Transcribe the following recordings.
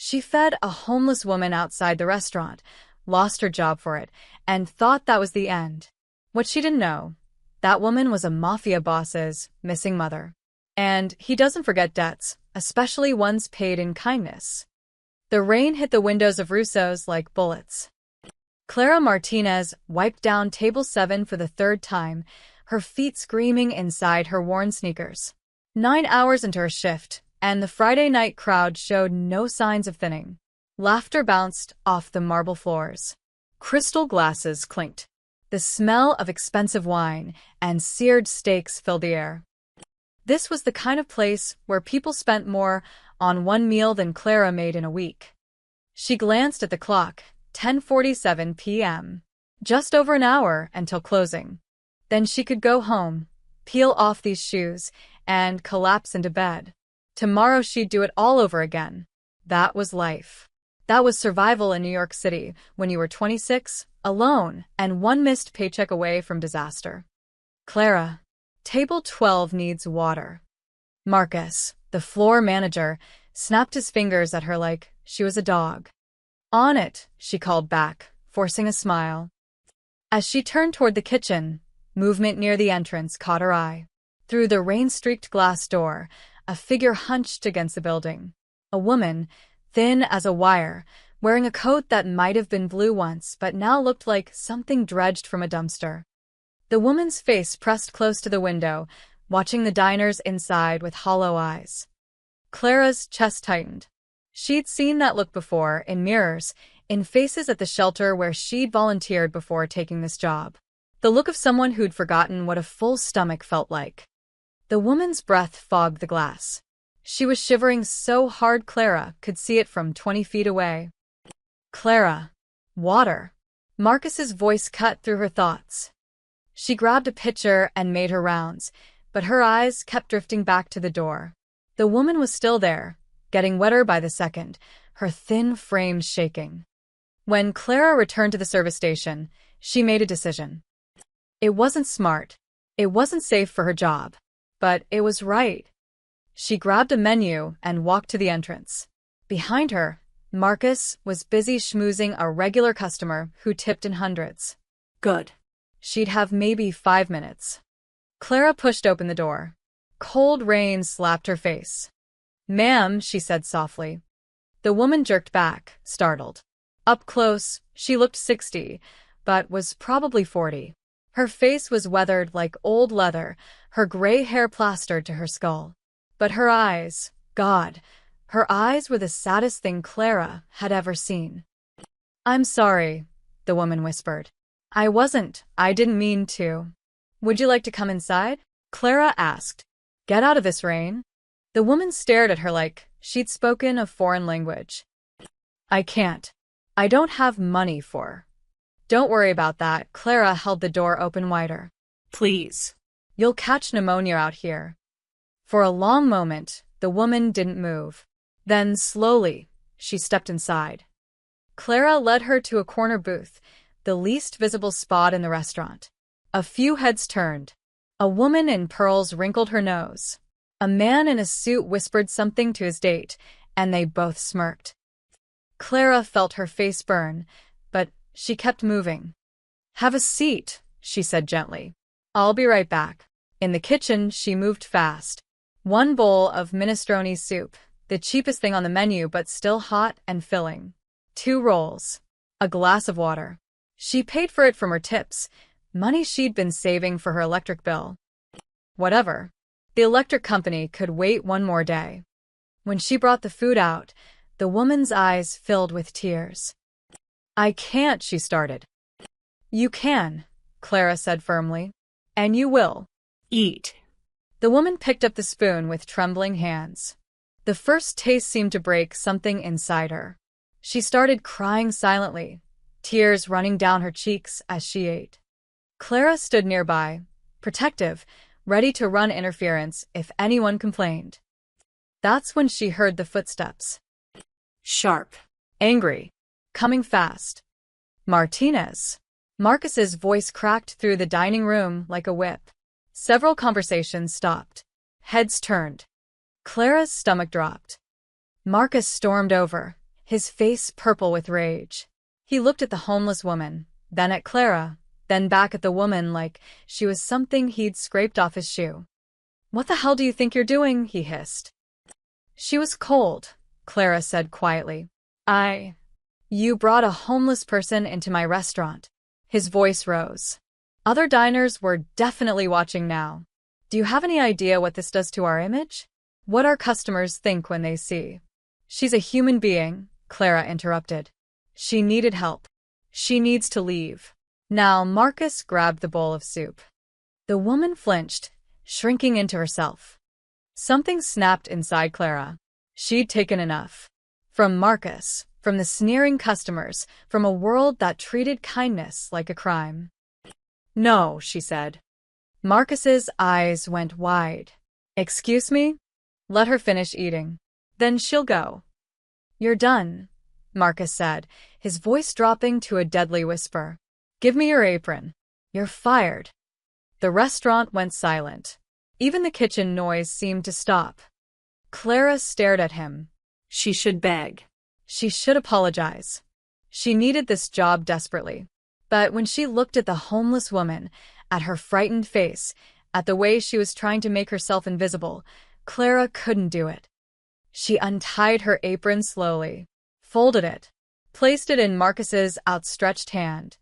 She fed a homeless woman outside the restaurant, lost her job for it, and thought that was the end. What she didn't know, that woman was a mafia boss's missing mother. And he doesn't forget debts, especially ones paid in kindness. The rain hit the windows of Russo's like bullets. Clara Martinez wiped down table 7 for the third time, her feet screaming inside her worn sneakers. 9 hours into her shift, and the Friday night crowd showed no signs of thinning. Laughter bounced off the marble floors. Crystal glasses clinked. The smell of expensive wine and seared steaks filled the air. This was the kind of place where people spent more on one meal than Clara made in a week. She glanced at the clock, 10:47 p.m. Just over an hour until closing. Then she could go home, peel off these shoes, and collapse into bed. Tomorrow she'd do it all over again. That was life. That was survival in New York City when you were 26, alone, and one missed paycheck away from disaster. Clara, table 12 needs water. Marcus, the floor manager, snapped his fingers at her like she was a dog. On it, she called back, forcing a smile. As she turned toward the kitchen, movement near the entrance caught her eye. Through the rain-streaked glass door, a figure hunched against the building. A woman, thin as a wire, wearing a coat that might have been blue once but now looked like something dredged from a dumpster. The woman's face pressed close to the window, watching the diners inside with hollow eyes. Clara's chest tightened. She'd seen that look before, in mirrors, in faces at the shelter where she'd volunteered before taking this job. The look of someone who'd forgotten what a full stomach felt like. The woman's breath fogged the glass. She was shivering so hard Clara could see it from 20 feet away. Clara. Water. Marcus's voice cut through her thoughts. She grabbed a pitcher and made her rounds, but her eyes kept drifting back to the door. The woman was still there, getting wetter by the second, her thin frame shaking. When Clara returned to the service station, she made a decision. It wasn't smart. It wasn't safe for her job. But it was right. She grabbed a menu and walked to the entrance. Behind her, Marcus was busy schmoozing a regular customer who tipped in hundreds. Good. She'd have maybe 5 minutes. Clara pushed open the door. Cold rain slapped her face. "Ma'am," she said softly. The woman jerked back, startled. Up close, she looked 60, but was probably 40. Her face was weathered like old leather, her gray hair plastered to her skull. But her eyes, God, her eyes were the saddest thing Clara had ever seen. "I'm sorry," the woman whispered. I didn't mean to." "Would you like to come inside?" Clara asked. "Get out of this rain?" The woman stared at her like she'd spoken a foreign language. "I can't. I don't have money for." "Don't worry about that." Clara held the door open wider. "Please. You'll catch pneumonia out here." For a long moment, the woman didn't move. Then, slowly, she stepped inside. Clara led her to a corner booth, the least visible spot in the restaurant. A few heads turned. A woman in pearls wrinkled her nose. A man in a suit whispered something to his date, and they both smirked. Clara felt her face burn, but she kept moving. "Have a seat," she said gently. "I'll be right back." In the kitchen, she moved fast. 1 bowl of minestrone soup, the cheapest thing on the menu but still hot and filling. 2 rolls. A glass of water. She paid for it from her tips, money she'd been saving for her electric bill. Whatever. The electric company could wait 1 more day. When she brought the food out, the woman's eyes filled with tears. "I can't," she started. "You can," Clara said firmly. "And you will. Eat." The woman picked up the spoon with trembling hands. The first taste seemed to break something inside her. She started crying silently, tears running down her cheeks as she ate. Clara stood nearby, protective, ready to run interference if anyone complained. That's when she heard the footsteps. Sharp. Angry. Coming fast. "Martinez." Marcus's voice cracked through the dining room like a whip. Several conversations stopped. Heads turned. Clara's stomach dropped. Marcus stormed over, his face purple with rage. He looked at the homeless woman, then at Clara, then back at the woman like she was something he'd scraped off his shoe. "What the hell do you think you're doing?" he hissed. She was cold, Clara said quietly. You brought a homeless person into my restaurant." His voice rose. Other diners were definitely watching now. "Do you have any idea what this does to our image? What our customers think when they see?" "She's a human being," Clara interrupted. "She needed help. She needs to leave." Now Marcus grabbed the bowl of soup. The woman flinched, shrinking into herself. Something snapped inside Clara. She'd taken enough. From Marcus, from the sneering customers, from a world that treated kindness like a crime. "No," she said. Marcus's eyes went wide. "Excuse me?" "Let her finish eating. Then she'll go." "You're done," Marcus said, his voice dropping to a deadly whisper. "Give me your apron. You're fired." The restaurant went silent. Even the kitchen noise seemed to stop. Clara stared at him. She should beg. She should apologize. She needed this job desperately. But when she looked at the homeless woman, at her frightened face, at the way she was trying to make herself invisible, Clara couldn't do it. She untied her apron slowly, folded it, placed it in Marcus's outstretched hand.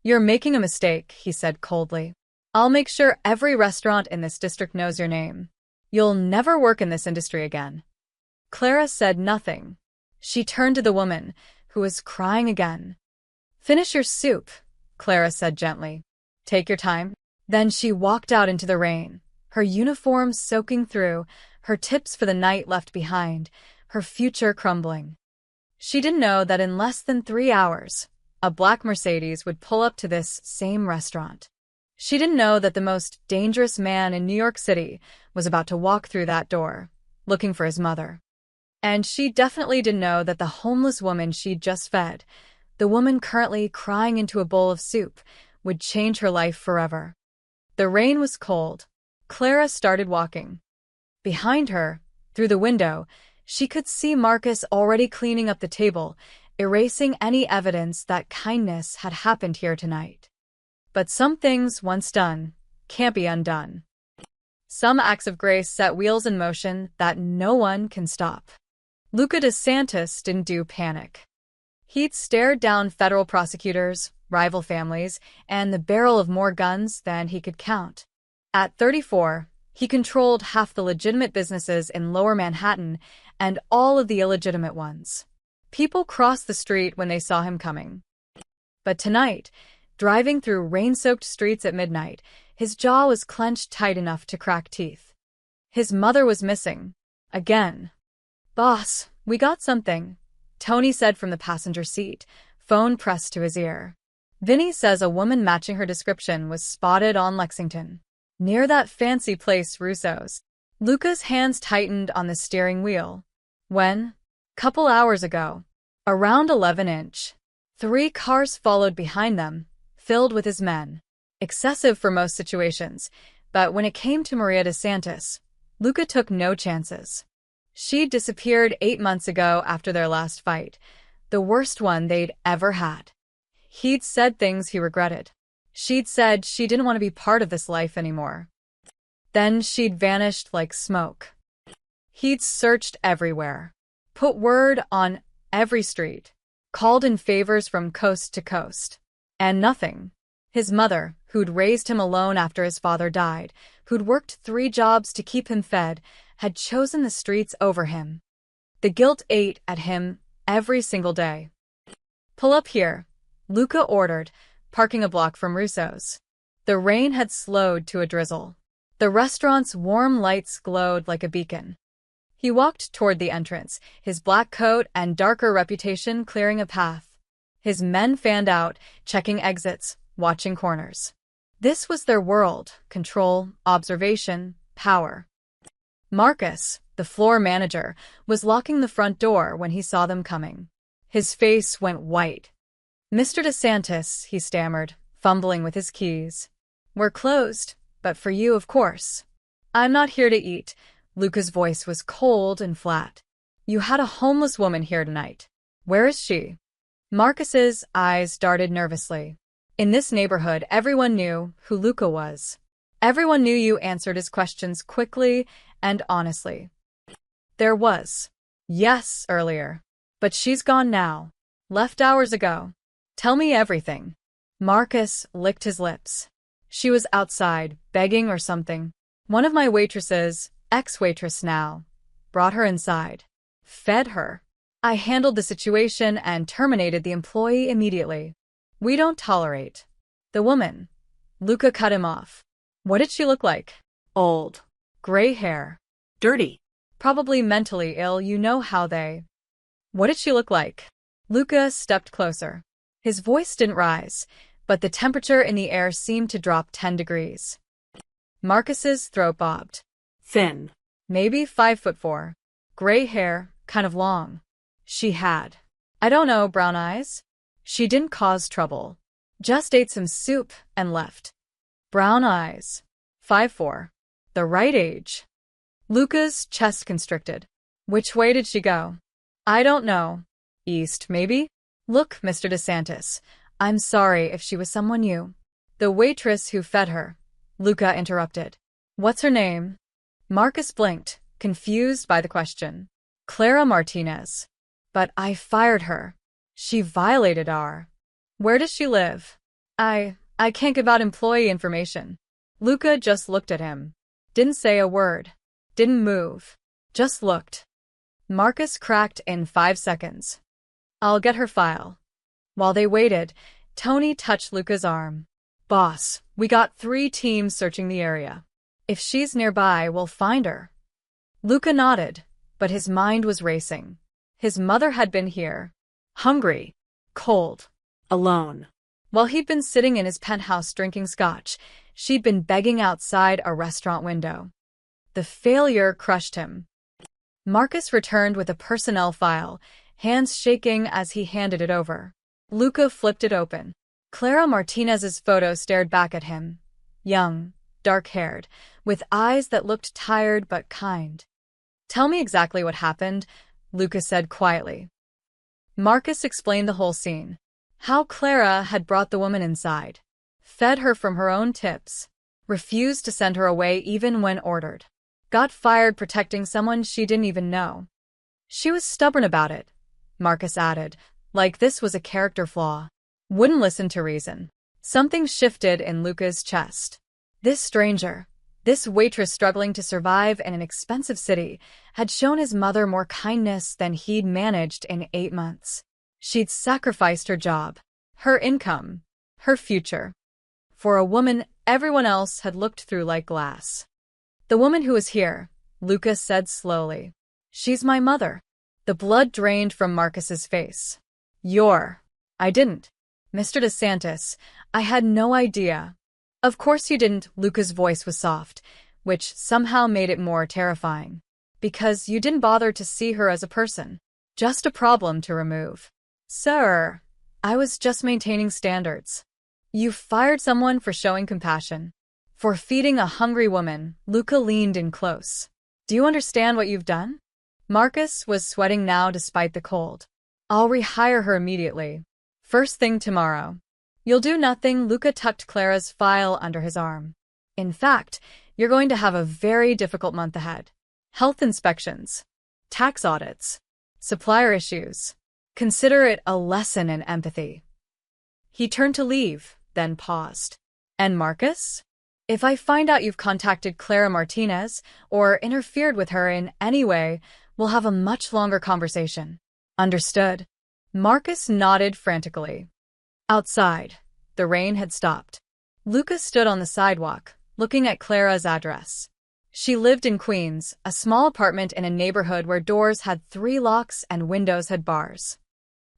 "You're making a mistake," he said coldly. "I'll make sure every restaurant in this district knows your name. You'll never work in this industry again." Clara said nothing. She turned to the woman, who was crying again. "Finish your soup," Clara said gently. "Take your time." Then she walked out into the rain, her uniform soaking through, her tips for the night left behind, her future crumbling. She didn't know that in less than 3 hours, a black Mercedes would pull up to this same restaurant. She didn't know that the most dangerous man in New York City was about to walk through that door, looking for his mother. And she definitely didn't know that the homeless woman she'd just fed, the woman currently crying into a bowl of soup, would change her life forever. The rain was cold. Clara started walking. Behind her, through the window, she could see Marcus already cleaning up the table, erasing any evidence that kindness had happened here tonight. But some things, once done, can't be undone. Some acts of grace set wheels in motion that no one can stop. Luca DeSantis didn't do panic. He'd stared down federal prosecutors, rival families, and the barrel of more guns than he could count. At 34, he controlled half the legitimate businesses in Lower Manhattan and all of the illegitimate ones. People crossed the street when they saw him coming. But tonight, driving through rain-soaked streets at midnight, his jaw was clenched tight enough to crack teeth. His mother was missing. Again. "Boss, we got something," Tony said from the passenger seat, phone pressed to his ear. "Vinny says a woman matching her description was spotted on Lexington, near that fancy place Russo's." Luca's hands tightened on the steering wheel. "When?" "Couple hours ago. Around 11-inch. 3 cars followed behind them, filled with his men. Excessive for most situations, but when it came to Maria DeSantis, Luca took no chances. She disappeared 8 months ago after their last fight, the worst one they'd ever had. He'd said things he regretted. She'd said she didn't want to be part of this life anymore. Then she'd vanished like smoke. He'd searched everywhere, put word on every street, called in favors from coast to coast. And nothing. His mother, who'd raised him alone after his father died, who'd worked 3 jobs to keep him fed, had chosen the streets over him. The guilt ate at him every single day. "Pull up here," Luca ordered, parking a block from Russo's. The rain had slowed to a drizzle. The restaurant's warm lights glowed like a beacon. He walked toward the entrance, his black coat and darker reputation clearing a path. His men fanned out, checking exits, watching corners. This was their world: control, observation, power. Marcus, the floor manager, was locking the front door when he saw them coming. His face went white. "Mr. DeSantis," he stammered, fumbling with his keys. "We're closed, but for you, of course." "I'm not here to eat." Luca's voice was cold and flat. "You had a homeless woman here tonight. Where is she? Marcus's eyes darted nervously. In this neighborhood, everyone knew who Luca was. Everyone knew you answered his questions quickly and honestly. There was. Yes, earlier. But she's gone now. Left hours ago. Tell me everything. Marcus licked his lips. She was outside, begging or something. One of my waitresses, ex-waitress now, brought her inside. Fed her. I handled the situation and terminated the employee immediately. We don't tolerate. The woman. Luca cut him off. What did she look like? Old. Gray hair. Dirty. Probably mentally ill, you know how they. What did she look like? Luca stepped closer. His voice didn't rise, but the temperature in the air seemed to drop 10 degrees. Marcus's throat bobbed. Thin. Maybe 5'4". Gray hair, kind of long. She had, I don't know, brown eyes? She didn't cause trouble. Just ate some soup and left. Brown eyes. 5'4". The right age. Luca's chest constricted. Which way did she go? I don't know. East, maybe? Look, Mr. DeSantis, I'm sorry if she was someone you. The waitress who fed her. Luca interrupted. What's her name? Marcus blinked, confused by the question. Clara Martinez. But I fired her. She violated our. Where does she live? I can't give out employee information. Luca just looked at him. Didn't say a word. Didn't move. Just looked. Marcus cracked in 5 seconds. I'll get her file. While they waited, Tony touched Luca's arm. Boss, we got 3 teams searching the area. If she's nearby, we'll find her. Luca nodded, but his mind was racing. His mother had been here. Hungry. Cold. Alone. While he'd been sitting in his penthouse drinking scotch, she'd been begging outside a restaurant window. The failure crushed him. Marcus returned with a personnel file, hands shaking as he handed it over. Luca flipped it open. Clara Martinez's photo stared back at him. Young, dark-haired, with eyes that looked tired but kind. Tell me exactly what happened, Luca said quietly. Marcus explained the whole scene. How Clara had brought the woman inside, fed her from her own tips, refused to send her away even when ordered, got fired protecting someone she didn't even know. She was stubborn about it, Marcus added, like this was a character flaw. Wouldn't listen to reason. Something shifted in Luca's chest. This stranger, this waitress struggling to survive in an expensive city, had shown his mother more kindness than he'd managed in 8 months. She'd sacrificed her job, her income, her future. For a woman everyone else had looked through like glass. The woman who was here, Luca said slowly. She's my mother. The blood drained from Marcus's face. I didn't. Mr. DeSantis, I had no idea. Of course you didn't, Luca's voice was soft, which somehow made it more terrifying. Because you didn't bother to see her as a person. Just a problem to remove. Sir, I was just maintaining standards. You fired someone for showing compassion. For feeding a hungry woman, Luca leaned in close. Do you understand what you've done? Marcus was sweating now despite the cold. I'll rehire her immediately. First thing tomorrow. You'll do nothing, Luca tucked Clara's file under his arm. In fact, you're going to have a very difficult month ahead. Health inspections. Tax audits. Supplier issues. Consider it a lesson in empathy. He turned to leave, then paused. And Marcus? If I find out you've contacted Clara Martinez or interfered with her in any way, we'll have a much longer conversation. Understood. Marcus nodded frantically. Outside, the rain had stopped. Luca stood on the sidewalk, looking at Clara's address. She lived in Queens, a small apartment in a neighborhood where doors had 3 locks and windows had bars.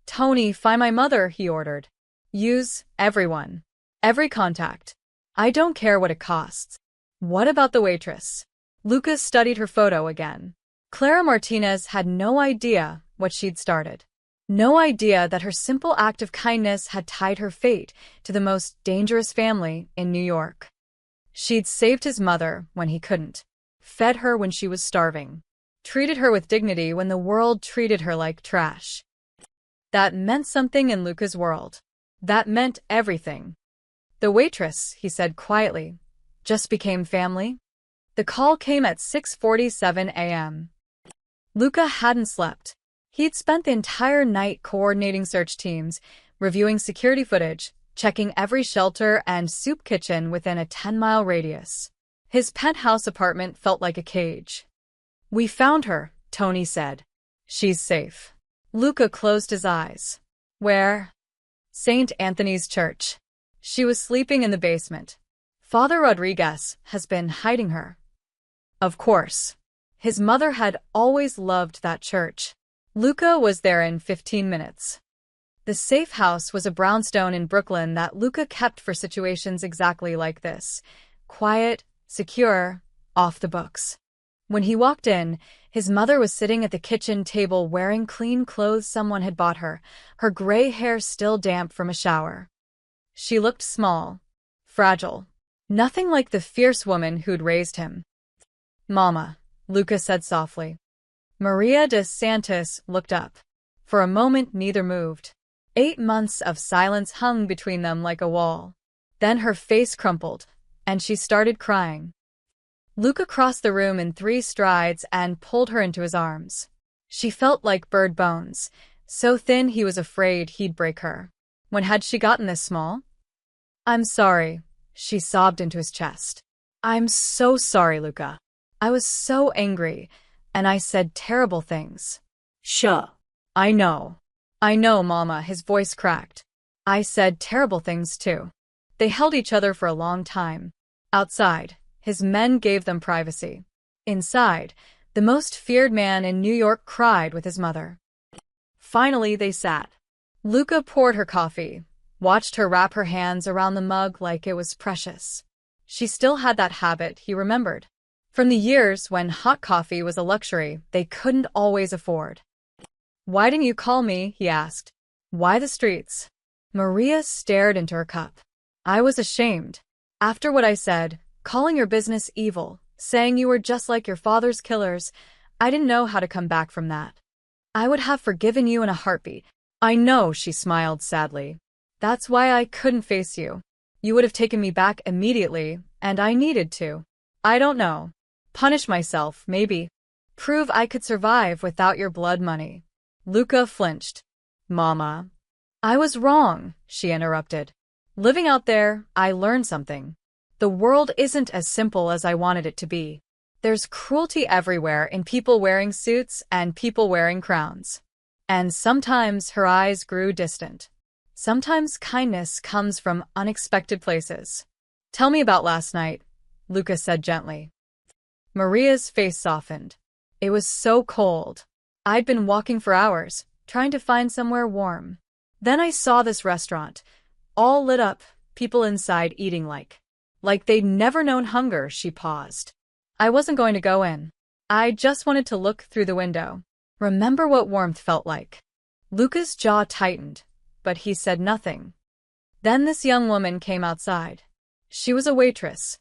Tony, find my mother, he ordered. Use everyone. Every contact. I don't care what it costs. What about the waitress? Luca studied her photo again. Clara Martinez had no idea what she'd started. No idea that her simple act of kindness had tied her fate to the most dangerous family in New York. She'd saved his mother when he couldn't, fed her when she was starving, treated her with dignity when the world treated her like trash. That meant something in Luca's world. That meant everything. The waitress, he said quietly, just became family. The call came at 6:47 a.m. Luca hadn't slept. He'd spent the entire night coordinating search teams, reviewing security footage, checking every shelter and soup kitchen within a 10-mile radius. His penthouse apartment felt like a cage. "We found her," Tony said. "She's safe." Luca closed his eyes. "Where?" "St. Anthony's Church. She was sleeping in the basement. Father Rodriguez has been hiding her." Of course. His mother had always loved that church. Luca was there in 15 minutes. The safe house was a brownstone in Brooklyn that Luca kept for situations exactly like this. Quiet, secure, off the books. When he walked in, his mother was sitting at the kitchen table wearing clean clothes someone had bought her gray hair still damp from a shower. She looked small, fragile, nothing like the fierce woman who'd raised him. "Mama," Luca said softly. Maria de Santos looked up. For a moment, neither moved. 8 months of silence hung between them like a wall. Then her face crumpled, and she started crying. Luca crossed the room in 3 strides and pulled her into his arms. She felt like bird bones, so thin he was afraid he'd break her. When had she gotten this small? "I'm sorry," she sobbed into his chest. "I'm so sorry, Luca. I was so angry, and I said terrible things." Shuh. I know, Mama," his voice cracked. "I said terrible things too." They held each other for a long time. Outside, his men gave them privacy. Inside, the most feared man in New York cried with his mother. Finally, they sat. Luca poured her coffee, watched her wrap her hands around the mug like it was precious. She still had that habit, he remembered, from the years when hot coffee was a luxury they couldn't always afford. "Why didn't you call me?" he asked. "Why the streets?" Maria stared into her cup. "I was ashamed. After what I said, calling your business evil, saying you were just like your father's killers, I didn't know how to come back from that. I would have forgiven you in a heartbeat." "I know," she smiled sadly. "That's why I couldn't face you. You would have taken me back immediately, and I needed to. I don't know. Punish myself, maybe. Prove I could survive without your blood money." Luca flinched. "Mama." "I was wrong," she interrupted. "Living out there, I learned something. The world isn't as simple as I wanted it to be. There's cruelty everywhere in people wearing suits and people wearing crowns. And sometimes," her eyes grew distant, "sometimes kindness comes from unexpected places." "Tell me about last night," Luca said gently. Maria's face softened. "It was so cold. I'd been walking for hours, trying to find somewhere warm. Then I saw this restaurant, all lit up, people inside eating like they'd never known hunger." She paused. "I wasn't going to go in. I just wanted to look through the window. Remember what warmth felt like." Luca's jaw tightened, but he said nothing. Then this young woman came outside. She was a waitress.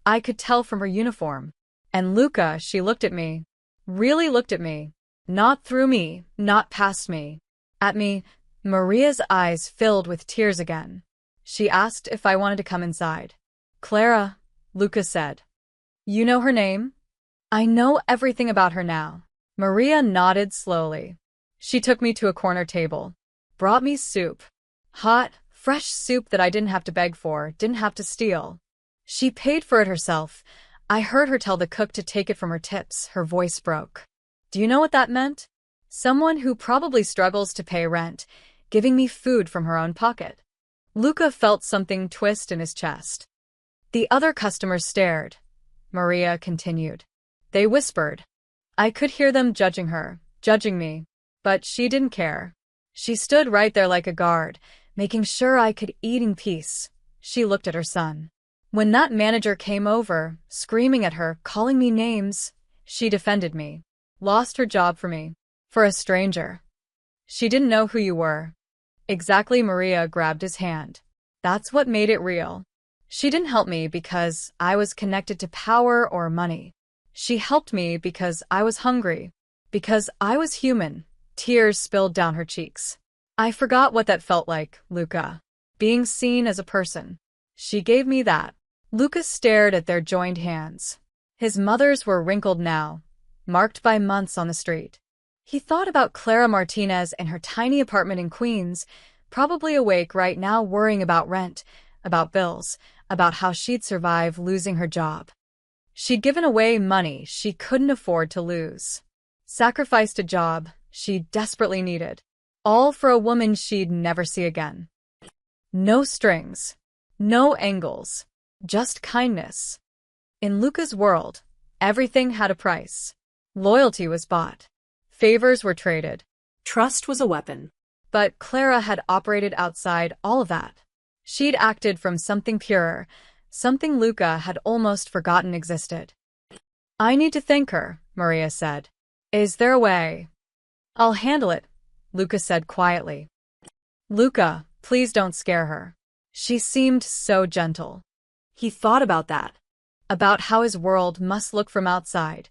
I could tell from her uniform. And Luca, she looked at me. Really looked at me. Not through me, not past me. At me. Maria's eyes filled with tears again. She asked if I wanted to come inside. "Clara," Luca said. "You know her name?" "I know everything about her now." Maria nodded slowly. She took me to a corner table. Brought me soup. Hot, fresh soup that I didn't have to beg for, didn't have to steal. She paid for it herself. I heard her tell the cook to take it from her tips. Her voice broke. "Do you know what that meant? Someone who probably struggles to pay rent, giving me food from her own pocket." Luca felt something twist in his chest. "The other customers stared," Maria continued. "They whispered. I could hear them judging her, judging me. But she didn't care. She stood right there like a guard, making sure I could eat in peace." She looked at her son. "When that manager came over, screaming at her, calling me names, she defended me. Lost her job for me. For a stranger. She didn't know who you were." "Exactly." Maria grabbed his hand. "That's what made it real. She didn't help me because I was connected to power or money. She helped me because I was hungry. Because I was human." Tears spilled down her cheeks. I forgot what that felt like, Luca. Being seen as a person. She gave me that. Luca stared at their joined hands. His mother's were wrinkled now, marked by months on the street. He thought about Clara Martinez and her tiny apartment in Queens, probably awake right now worrying about rent, about bills, about how she'd survive losing her job. She'd given away money she couldn't afford to lose. Sacrificed a job she desperately needed. All for a woman she'd never see again. No strings. No angles. Just kindness. In Luca's world, everything had a price. Loyalty was bought. Favors were traded. Trust was a weapon. But Clara had operated outside all of that. She'd acted from something purer, something Luca had almost forgotten existed. I need to thank her, Maria said. Is there a way? I'll handle it, Luca said quietly. Luca, please don't scare her. She seemed so gentle. He thought about that. About how his world must look from outside.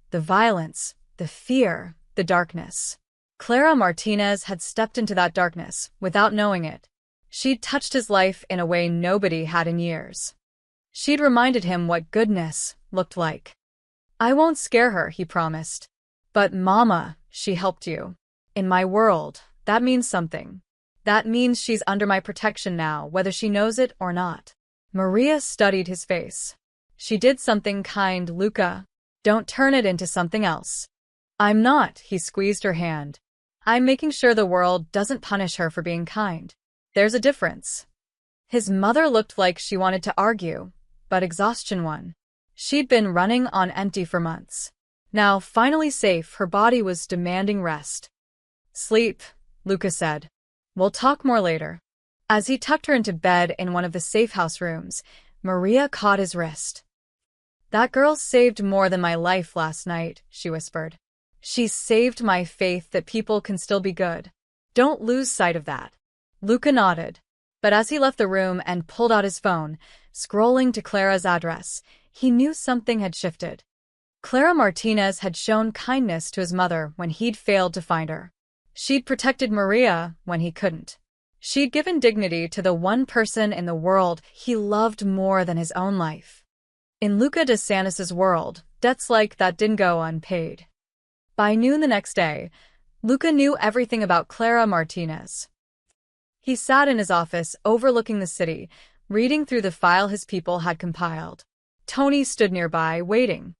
The violence, the fear, the darkness. Clara Martinez had stepped into that darkness without knowing it. She'd touched his life in a way nobody had in years. She'd reminded him what goodness looked like. I won't scare her, he promised. But Mama, she helped you. In my world, that means something. That means she's under my protection now, whether she knows it or not. Maria studied his face. She did something kind, Luca. Don't turn it into something else. I'm not, he squeezed her hand. I'm making sure the world doesn't punish her for being kind. There's a difference. His mother looked like she wanted to argue, but exhaustion won. She'd been running on empty for months. Now, finally safe, her body was demanding rest. Sleep, Luca said. We'll talk more later. As he tucked her into bed in one of the safe house rooms, Maria caught his wrist. That girl saved more than my life last night, she whispered. She saved my faith that people can still be good. Don't lose sight of that. Luca nodded. But as he left the room and pulled out his phone, scrolling to Clara's address, he knew something had shifted. Clara Martinez had shown kindness to his mother when he'd failed to find her. She'd protected Maria when he couldn't. She'd given dignity to the one person in the world he loved more than his own life. In Luca DeSantis's world, debts like that didn't go unpaid. By noon the next day, Luca knew everything about Clara Martinez. He sat in his office overlooking the city, reading through the file his people had compiled. Tony stood nearby, waiting.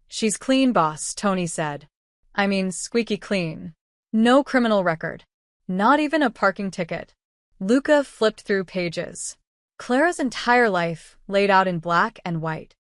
She's clean, boss, Tony said. I mean, squeaky clean. No criminal record. Not even a parking ticket. Luca flipped through pages. Clara's entire life laid out in black and white.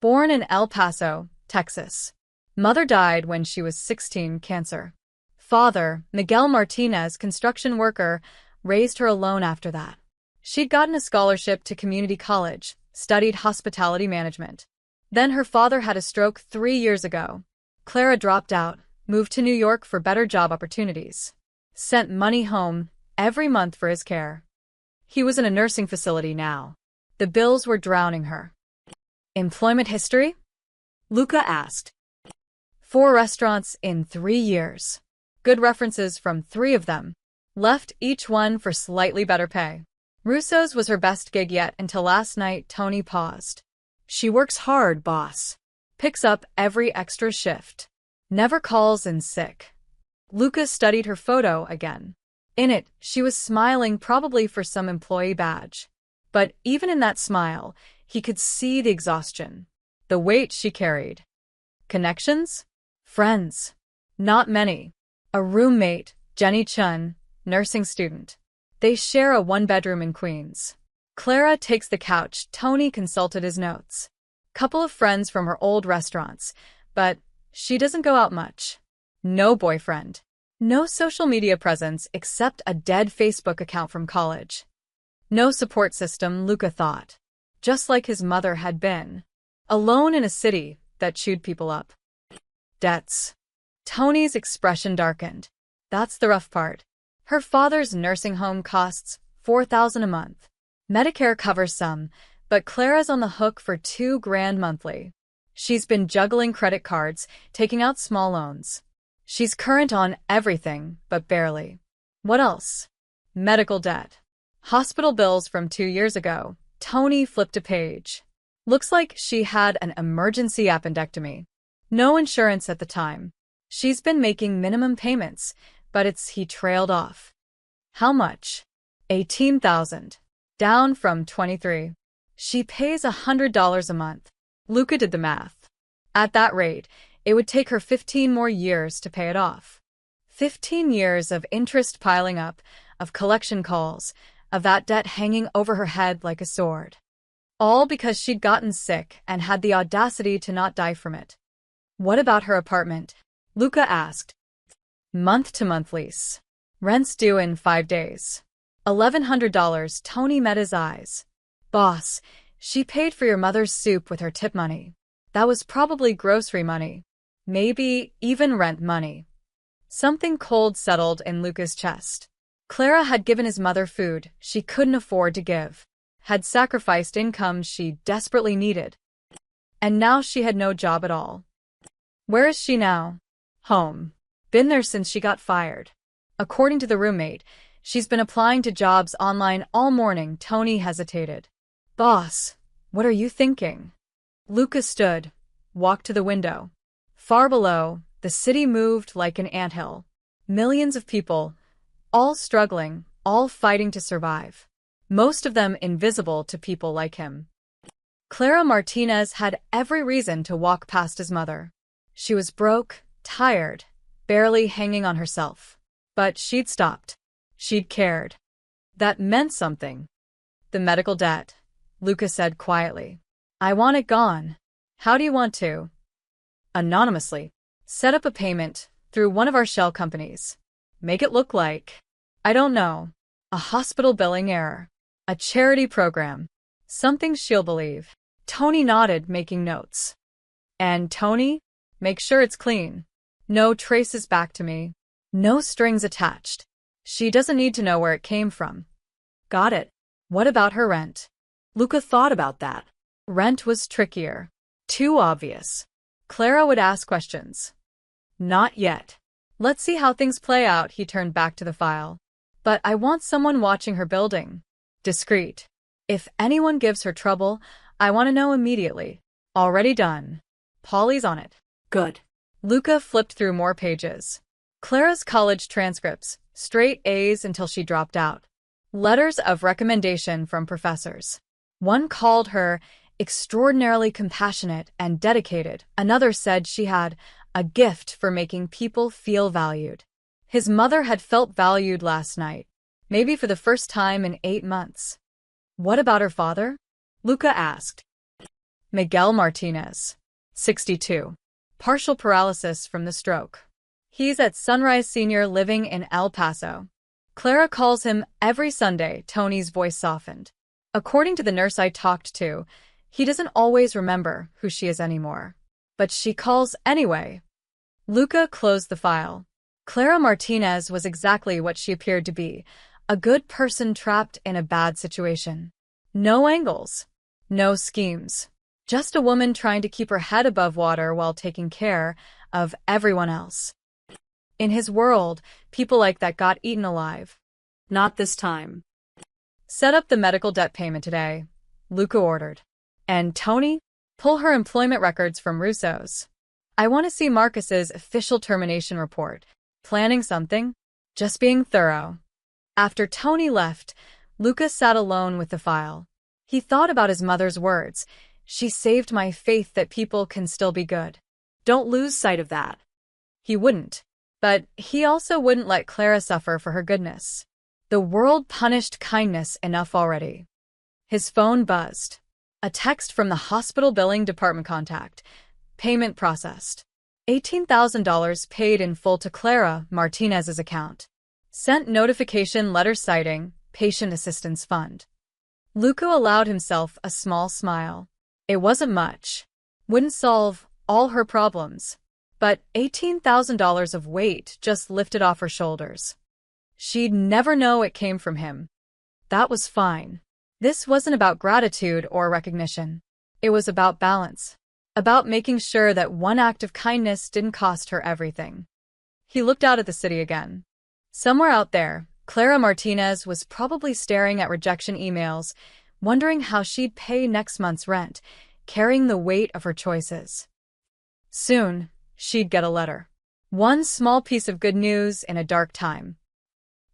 Born in El Paso, Texas. Mother died when she was 16, cancer. Father, Miguel Martinez, construction worker, raised her alone after that. She'd gotten a scholarship to community college, studied hospitality management. Then her father had a stroke 3 years ago. Clara dropped out, moved to New York for better job opportunities. Sent money home every month for his care. He was in a nursing facility now. The bills were drowning her. Employment history? Luca asked. 4 restaurants in 3 years. Good references from 3 of them. Left each one for slightly better pay. Russo's was her best gig yet until last night. Tony paused. She works hard, boss. Picks up every extra shift. Never calls in sick. Luca studied her photo again. In it, she was smiling, probably for some employee badge. But even in that smile, he could see the exhaustion. The weight she carried. Connections? Friends? Not many. A roommate, Jenny Chun, nursing student. They share a 1-bedroom in Queens. Clara takes the couch. Tony consulted his notes. Couple of friends from her old restaurants, but she doesn't go out much. No boyfriend. No social media presence except a dead Facebook account from college. No support system, Luca thought. Just like his mother had been. Alone in a city that chewed people up. Debts. Tony's expression darkened. That's the rough part. Her father's nursing home costs $4,000 a month. Medicare covers some, but Clara's on the hook for $2,000 monthly. She's been juggling credit cards, taking out small loans. She's current on everything, but barely. What else? Medical debt. Hospital bills from 2 years ago. Tony flipped a page. Looks like she had an emergency appendectomy. No insurance at the time. She's been making minimum payments, but he trailed off. How much? 18,000. Down from 23. She pays $100 a month. Luca did the math. At that rate, it would take her 15 more years to pay it off. 15 years of interest piling up, of collection calls, of that debt hanging over her head like a sword. All because she'd gotten sick and had the audacity to not die from it. What about her apartment? Luca asked. Month-to-month lease. Rent's due in 5 days. $1,100. Tony met his eyes. Boss, she paid for your mother's soup with her tip money. That was probably grocery money. Maybe even rent money. Something cold settled in Luca's chest. Clara had given his mother food she couldn't afford to give, had sacrificed income she desperately needed. And now she had no job at all. Where is she now? Home. Been there since she got fired. According to the roommate, she's been applying to jobs online all morning. Tony hesitated. Boss, what are you thinking? Luca stood, walked to the window. Far below, the city moved like an anthill. Millions of people, all struggling, all fighting to survive. Most of them invisible to people like him. Clara Martinez had every reason to walk past his mother. She was broke, tired, barely hanging on herself. But she'd stopped. She'd cared. That meant something. The medical debt, Luca said quietly. I want it gone. How do you want to? Anonymously. Set up a payment through one of our shell companies. Make it look like, I don't know, a hospital billing error. A charity program. Something she'll believe. Tony nodded, making notes. And Tony? Make sure it's clean. No traces back to me. No strings attached. She doesn't need to know where it came from. Got it. What about her rent? Luca thought about that. Rent was trickier. Too obvious. Clara would ask questions. Not yet. Let's see how things play out. He turned back to the file. But I want someone watching her building. Discreet. If anyone gives her trouble, I want to know immediately. Already done. Polly's on it. Good. Luca flipped through more pages. Clara's college transcripts, straight A's until she dropped out. Letters of recommendation from professors. One called her extraordinarily compassionate and dedicated. Another said she had a gift for making people feel valued. His mother had felt valued last night, maybe for the first time in 8 months. What about her father? Luca asked. Miguel Martinez, 62. Partial paralysis from the stroke. He's at Sunrise Senior living in El Paso. Clara calls him every Sunday. Tony's voice softened. According to the nurse I talked to, he doesn't always remember who she is anymore. But she calls anyway. Luca closed the file. Clara Martinez was exactly what she appeared to be, a good person trapped in a bad situation. No angles. No schemes. Just a woman trying to keep her head above water while taking care of everyone else. In his world, people like that got eaten alive. Not this time. Set up the medical debt payment today, Luca ordered. And Tony, pull her employment records from Russo's. I want to see Marcus's official termination report. Planning something? Just being thorough. After Tony left, Luca sat alone with the file. He thought about his mother's words. She saved my faith that people can still be good. Don't lose sight of that. He wouldn't. But he also wouldn't let Clara suffer for her goodness. The world punished kindness enough already. His phone buzzed. A text from the hospital billing department contact. Payment processed. $18,000 paid in full to Clara Martinez's account. Sent notification letter citing Patient Assistance Fund. Luca allowed himself a small smile. It wasn't much. Wouldn't solve all her problems. But $18,000 of weight just lifted off her shoulders. She'd never know it came from him. That was fine. This wasn't about gratitude or recognition. It was about balance. About making sure that one act of kindness didn't cost her everything. He looked out at the city again. Somewhere out there, Clara Martinez was probably staring at rejection emails, wondering how she'd pay next month's rent, carrying the weight of her choices. Soon, she'd get a letter. One small piece of good news in a dark time.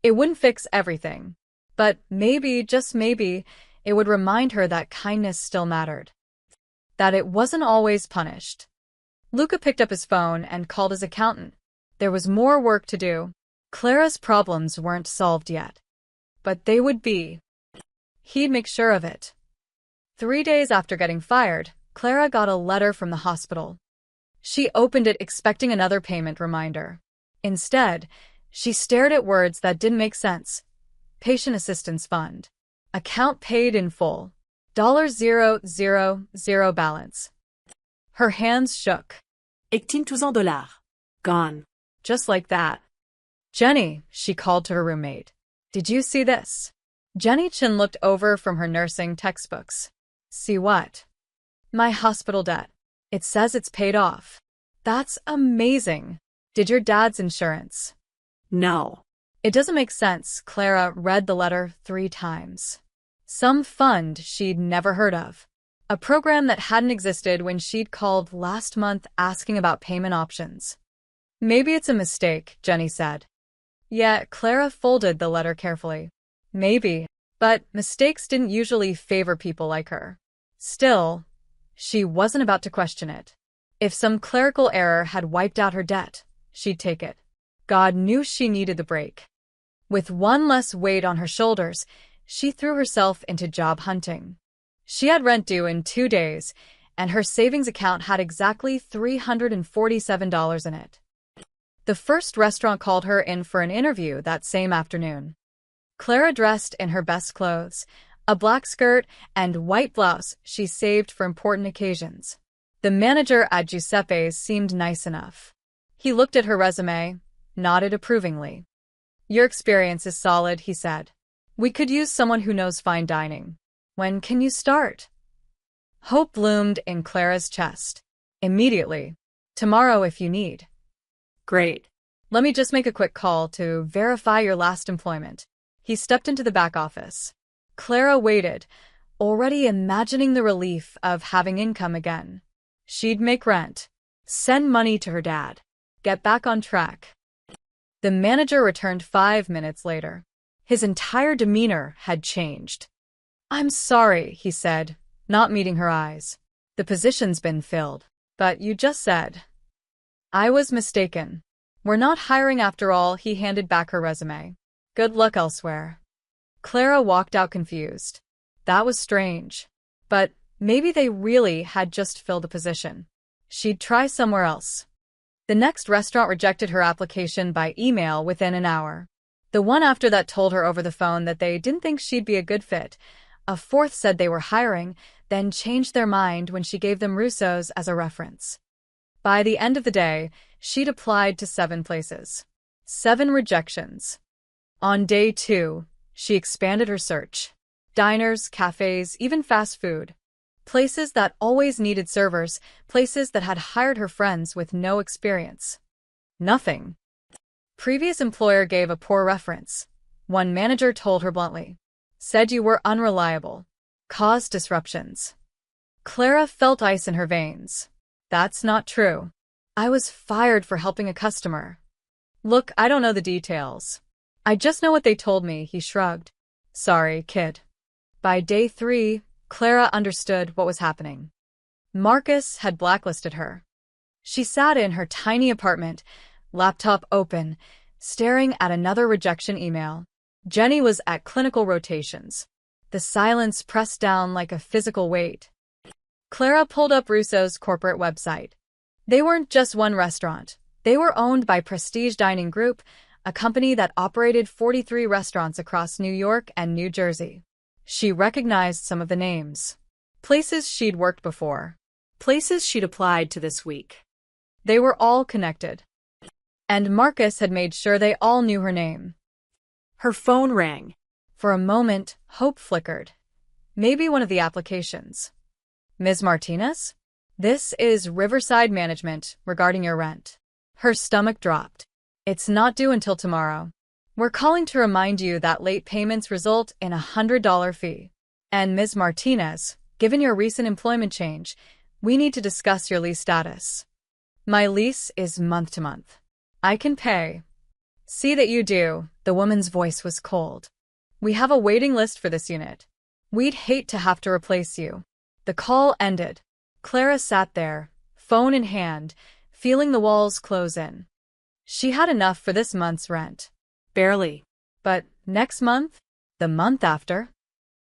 It wouldn't fix everything, but maybe, just maybe, it would remind her that kindness still mattered. That it wasn't always punished. Luca picked up his phone and called his accountant. There was more work to do. Clara's problems weren't solved yet. But they would be. He'd make sure of it. 3 days after getting fired, Clara got a letter from the hospital. She opened it expecting another payment reminder. Instead, she stared at words that didn't make sense. Patient Assistance Fund. Account paid in full. $000 balance. Her hands shook. $18,000. Gone. Just like that. Jenny, she called to her roommate. Did you see this? Jenny Chin looked over from her nursing textbooks. See what? My hospital debt. It says it's paid off. That's amazing. Did your dad's insurance? No. It doesn't make sense. Clara read the letter 3 times. Some fund she'd never heard of. A program that hadn't existed when she'd called last month asking about payment options. Maybe it's a mistake, Jenny said. Yet Clara folded the letter carefully. Maybe, but mistakes didn't usually favor people like her. Still, she wasn't about to question it. If some clerical error had wiped out her debt, she'd take it. God knew she needed the break. With one less weight on her shoulders, she threw herself into job hunting. She had rent due in 2 days, and her savings account had exactly $347 in it. The first restaurant called her in for an interview that same afternoon. Clara dressed in her best clothes, a black skirt and white blouse she saved for important occasions. The manager at Giuseppe's seemed nice enough. He looked at her resume, nodded approvingly. Your experience is solid, he said. We could use someone who knows fine dining. When can you start? Hope bloomed in Clara's chest. Immediately. Tomorrow if you need. Great. Let me just make a quick call to verify your last employment. He stepped into the back office. Clara waited, already imagining the relief of having income again. She'd make rent, send money to her dad, get back on track. The manager returned 5 minutes later. His entire demeanor had changed. I'm sorry, he said, not meeting her eyes. The position's been filled. But you just said. I was mistaken. We're not hiring after all, he handed back her resume. Good luck elsewhere. Clara walked out confused. That was strange. But maybe they really had just filled a position. She'd try somewhere else. The next restaurant rejected her application by email within an hour. The one after that told her over the phone that they didn't think she'd be a good fit. A fourth said they were hiring, then changed their mind when she gave them Russo's as a reference. By the end of the day, she'd applied to 7 places. 7 rejections. On day 2, she expanded her search. Diners, cafes, even fast food. Places that always needed servers, places that had hired her friends with no experience. Nothing. Previous employer gave a poor reference. One manager told her bluntly. Said you were unreliable. Caused disruptions. Clara felt ice in her veins. That's not true. I was fired for helping a customer. Look, I don't know the details. I just know what they told me, he shrugged. Sorry, kid. By day 3, Clara understood what was happening. Marcus had blacklisted her. She sat in her tiny apartment, laptop open, staring at another rejection email. Jenny was at clinical rotations. The silence pressed down like a physical weight. Clara pulled up Russo's corporate website. They weren't just one restaurant. They were owned by Prestige Dining Group, a company that operated 43 restaurants across New York and New Jersey. She recognized some of the names. Places she'd worked before. Places she'd applied to this week. They were all connected. And Marcus had made sure they all knew her name. Her phone rang. For a moment, hope flickered. Maybe one of the applications. Ms. Martinez? This is Riverside Management regarding your rent. Her stomach dropped. It's not due until tomorrow. We're calling to remind you that late payments result in a $100 fee. And Ms. Martinez, given your recent employment change, we need to discuss your lease status. My lease is month to month. I can pay. See that you do. The woman's voice was cold. We have a waiting list for this unit. We'd hate to have to replace you. The call ended. Clara sat there, phone in hand, feeling the walls close in. She had enough for this month's rent. Barely. But next month? The month after?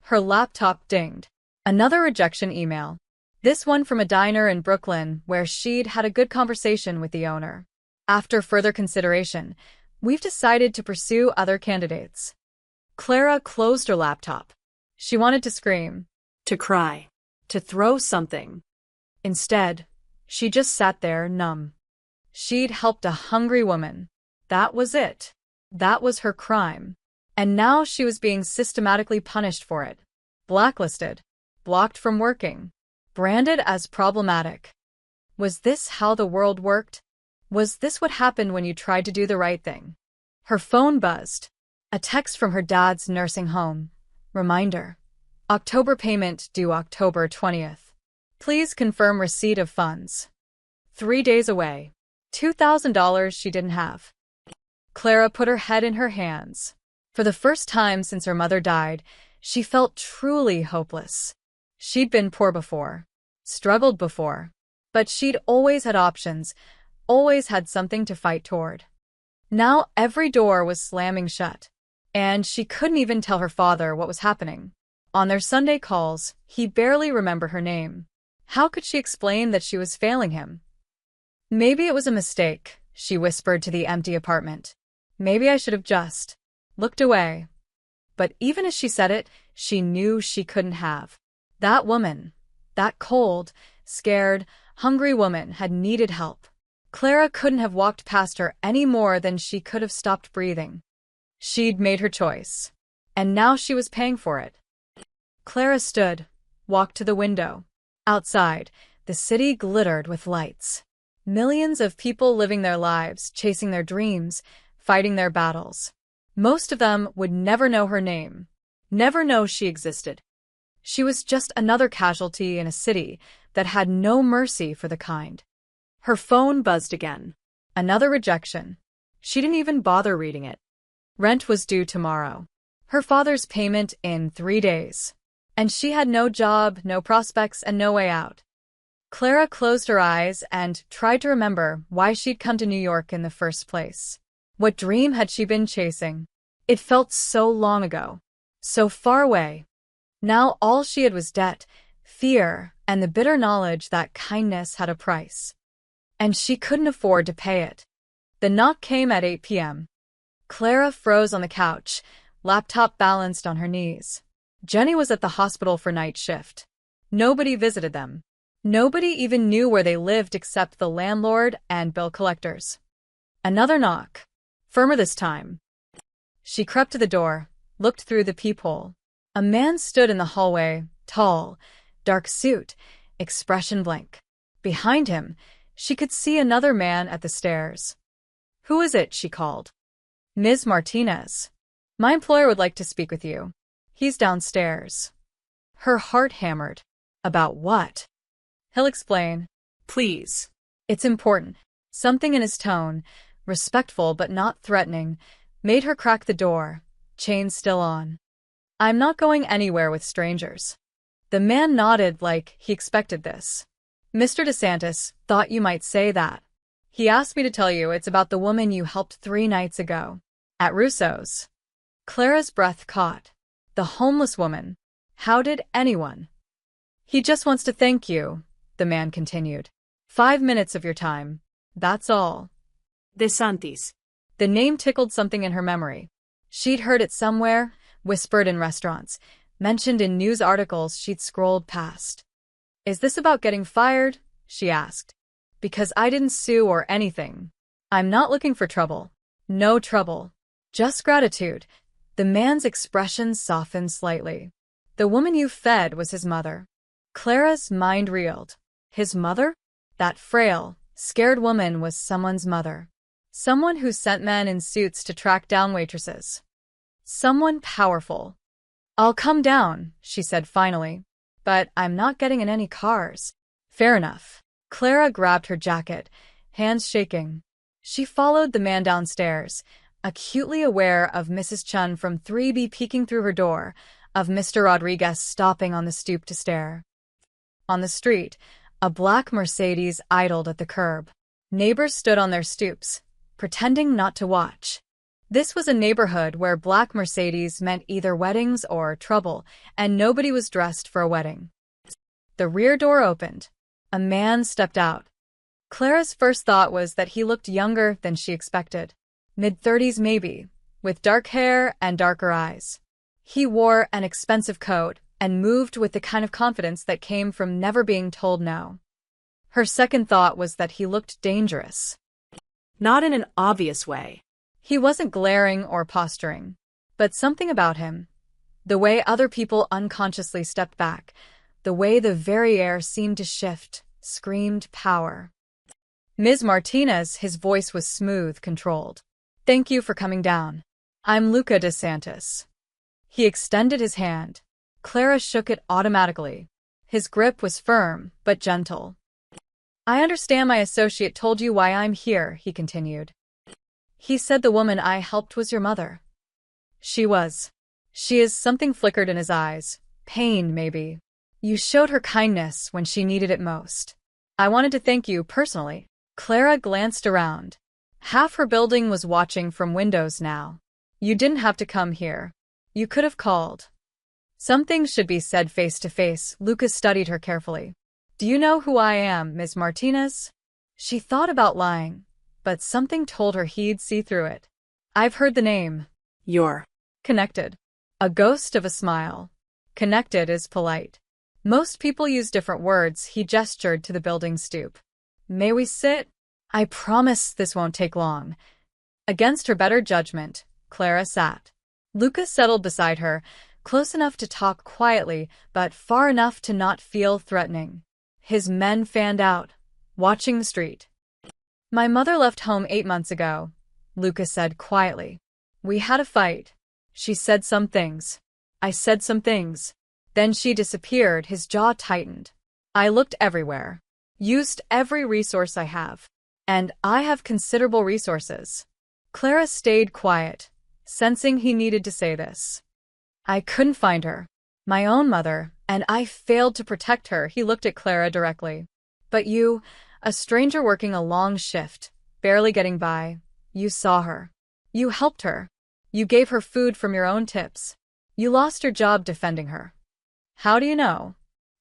Her laptop dinged. Another rejection email. This one from a diner in Brooklyn where she'd had a good conversation with the owner. After further consideration, we've decided to pursue other candidates. Clara closed her laptop. She wanted to scream, To cry. To throw something. Instead, she just sat there numb. She'd helped a hungry woman. That was it. That was her crime. And now she was being systematically punished for it. Blacklisted. Blocked from working. Branded as problematic. Was this how the world worked? Was this what happened when you tried to do the right thing? Her phone buzzed. A text from her dad's nursing home. Reminder. October payment due October 20th. Please confirm receipt of funds. 3 days away. $2,000 she didn't have. Clara put her head in her hands. For the first time since her mother died, she felt truly hopeless. She'd been poor before. Struggled before. But she'd always had options, always had something to fight toward. Now every door was slamming shut. And she couldn't even tell her father what was happening. On their Sunday calls, he barely remembered her name. How could she explain that she was failing him? Maybe it was a mistake, she whispered to the empty apartment. Maybe I should have just looked away. But even as she said it, she knew she couldn't have. That woman, that cold, scared, hungry woman had needed help. Clara couldn't have walked past her any more than she could have stopped breathing. She'd made her choice. And now she was paying for it. Clara stood, walked to the window. Outside, the city glittered with lights. Millions of people living their lives, chasing their dreams, fighting their battles. Most of them would never know her name, never know she existed. She was just another casualty in a city that had no mercy for the kind. Her phone buzzed again. Another rejection. She didn't even bother reading it. Rent was due tomorrow. Her father's payment in 3 days. And she had no job, no prospects, and no way out. Clara closed her eyes and tried to remember why she'd come to New York in the first place. What dream had she been chasing? It felt so long ago. So far away. Now all she had was debt, fear, and the bitter knowledge that kindness had a price. And she couldn't afford to pay it. The knock came at 8 p.m. Clara froze on the couch, laptop balanced on her knees. Jenny was at the hospital for night shift. Nobody visited them. Nobody even knew where they lived except the landlord and bill collectors. Another knock. Firmer this time. She crept to the door, looked through the peephole. A man stood in the hallway, tall, dark suit, expression blank. Behind him, she could see another man at the stairs. Who is it? She called. Ms. Martinez. My employer would like to speak with you. He's downstairs. Her heart hammered. About what? He'll explain. Please. It's important. Something in his tone, respectful but not threatening, made her crack the door, chain still on. I'm not going anywhere with strangers. The man nodded like he expected this. Mr. DeSantis thought you might say that. He asked me to tell you it's about the woman you helped 3 nights ago. At Russo's. Clara's breath caught. The homeless woman. How did anyone? He just wants to thank you, the man continued. 5 minutes of your time. That's all. DeSantis. The name tickled something in her memory. She'd heard it somewhere, whispered in restaurants, mentioned in news articles she'd scrolled past. Is this about getting fired? She asked. Because I didn't sue or anything. I'm not looking for trouble. No trouble. Just gratitude. The man's expression softened slightly. The woman you fed was his mother. Clara's mind reeled. His mother? That frail, scared woman was someone's mother. Someone who sent men in suits to track down waitresses. Someone powerful. I'll come down, she said finally. But I'm not getting in any cars. Fair enough. Clara grabbed her jacket, hands shaking. She followed the man downstairs, acutely aware of Mrs. Chun from 3B peeking through her door, of Mr. Rodriguez stopping on the stoop to stare. On the street, a black Mercedes idled at the curb. Neighbors stood on their stoops, pretending not to watch. This was a neighborhood where black Mercedes meant either weddings or trouble, and nobody was dressed for a wedding. The rear door opened. A man stepped out. Clara's first thought was that he looked younger than she expected. Mid-30s maybe, with dark hair and darker eyes. He wore an expensive coat and moved with the kind of confidence that came from never being told no. Her second thought was that he looked dangerous. Not in an obvious way. He wasn't glaring or posturing, but something about him. The way other people unconsciously stepped back, the way the very air seemed to shift, screamed power. Ms. Martinez, his voice was smooth, controlled. Thank you for coming down. I'm Luca DeSantis. He extended his hand. Clara shook it automatically. His grip was firm, but gentle. I understand my associate told you why I'm here, he continued. He said the woman I helped was your mother. She was. She is. Something flickered in his eyes. Pain, maybe. You showed her kindness when she needed it most. I wanted to thank you personally. Clara glanced around. Half her building was watching from windows now. You didn't have to come here. You could have called. Some things should be said face to face. Lucas studied her carefully. Do you know who I am, Ms. Martinez? She thought about lying, but something told her he'd see through it. I've heard the name. You're connected. A ghost of a smile. Connected is polite. Most people use different words. He gestured to the building stoop. May we sit? I promise this won't take long. Against her better judgment, Clara sat. Lucas settled beside her, close enough to talk quietly, but far enough to not feel threatening. His men fanned out, watching the street. My mother left home 8 months ago, Lucas said quietly. We had a fight. She said some things. I said some things. Then she disappeared. His jaw tightened. I looked everywhere. Used every resource I have. And I have considerable resources. Clara stayed quiet, sensing he needed to say this. I couldn't find her. My own mother, and I failed to protect her. He looked at Clara directly. But you, a stranger working a long shift, barely getting by, you saw her. You helped her. You gave her food from your own tips. You lost your job defending her. How do you know?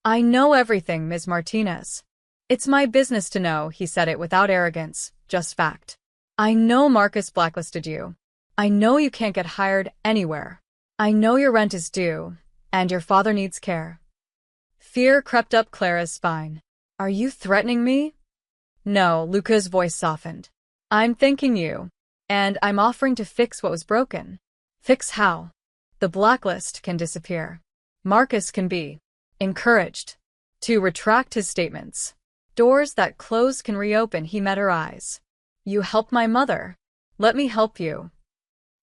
I know everything, Ms. Martinez. It's my business to know, he said it without arrogance, just fact. I know Marcus blacklisted you. I know you can't get hired anywhere. I know your rent is due, and your father needs care. Fear crept up Clara's spine. Are you threatening me? No, Luca's voice softened. I'm thanking you, and I'm offering to fix what was broken. Fix how? The blacklist can disappear. Marcus can be encouraged to retract his statements. Doors that close can reopen. He met her eyes. You helped my mother. Let me help you.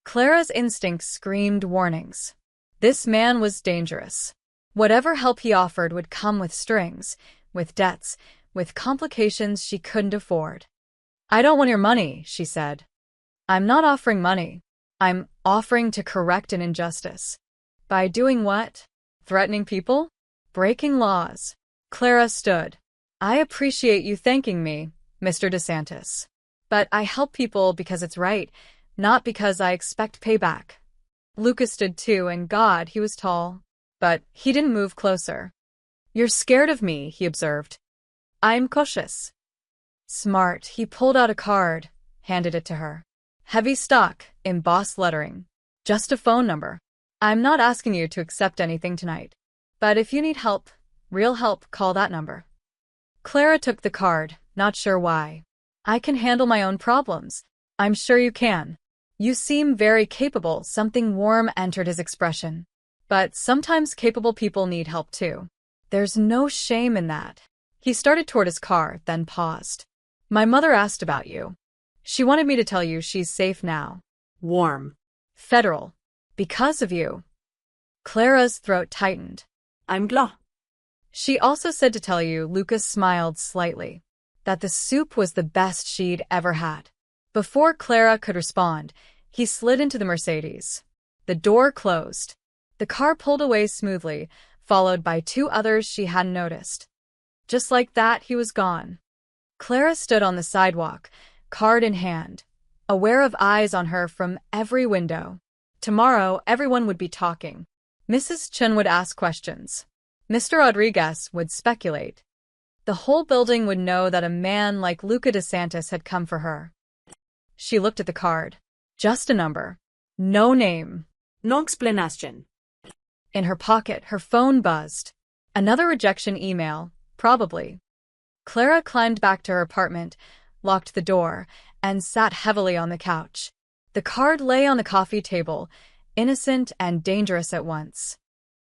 Clara's instincts screamed warnings. This man was dangerous. Whatever help he offered would come with strings, with debts, with complications she couldn't afford. I don't want your money, she said. I'm not offering money. I'm offering to correct an injustice. By doing what? Threatening people? Breaking laws. Clara stood. I appreciate you thanking me, Mr. DeSantis. But I help people because it's right, not because I expect payback. Lucas stood too, and God, he was tall. But he didn't move closer. You're scared of me, he observed. I'm cautious. Smart. He pulled out a card, handed it to her. Heavy stock, embossed lettering. Just a phone number. I'm not asking you to accept anything tonight. But if you need help, real help, call that number. Clara took the card, not sure why. I can handle my own problems. I'm sure you can. You seem very capable. Something warm entered his expression. But sometimes capable people need help too. There's no shame in that. He started toward his car, then paused. My mother asked about you. She wanted me to tell you she's safe now. Warm. Federal. Because of you. Clara's throat tightened. I'm glad. She also said to tell you, Lucas smiled slightly, that the soup was the best she'd ever had. Before Clara could respond, he slid into the Mercedes. The door closed. The car pulled away smoothly, followed by two others she hadn't noticed. Just like that, he was gone. Clara stood on the sidewalk, card in hand, aware of eyes on her from every window. Tomorrow, everyone would be talking. Mrs. Chun would ask questions. Mr. Rodriguez would speculate. The whole building would know that a man like Luca DeSantis had come for her. She looked at the card. Just a number. No name. No explanation. In her pocket, her phone buzzed. Another rejection email, probably. Clara climbed back to her apartment, locked the door, and sat heavily on the couch. The card lay on the coffee table, innocent and dangerous at once.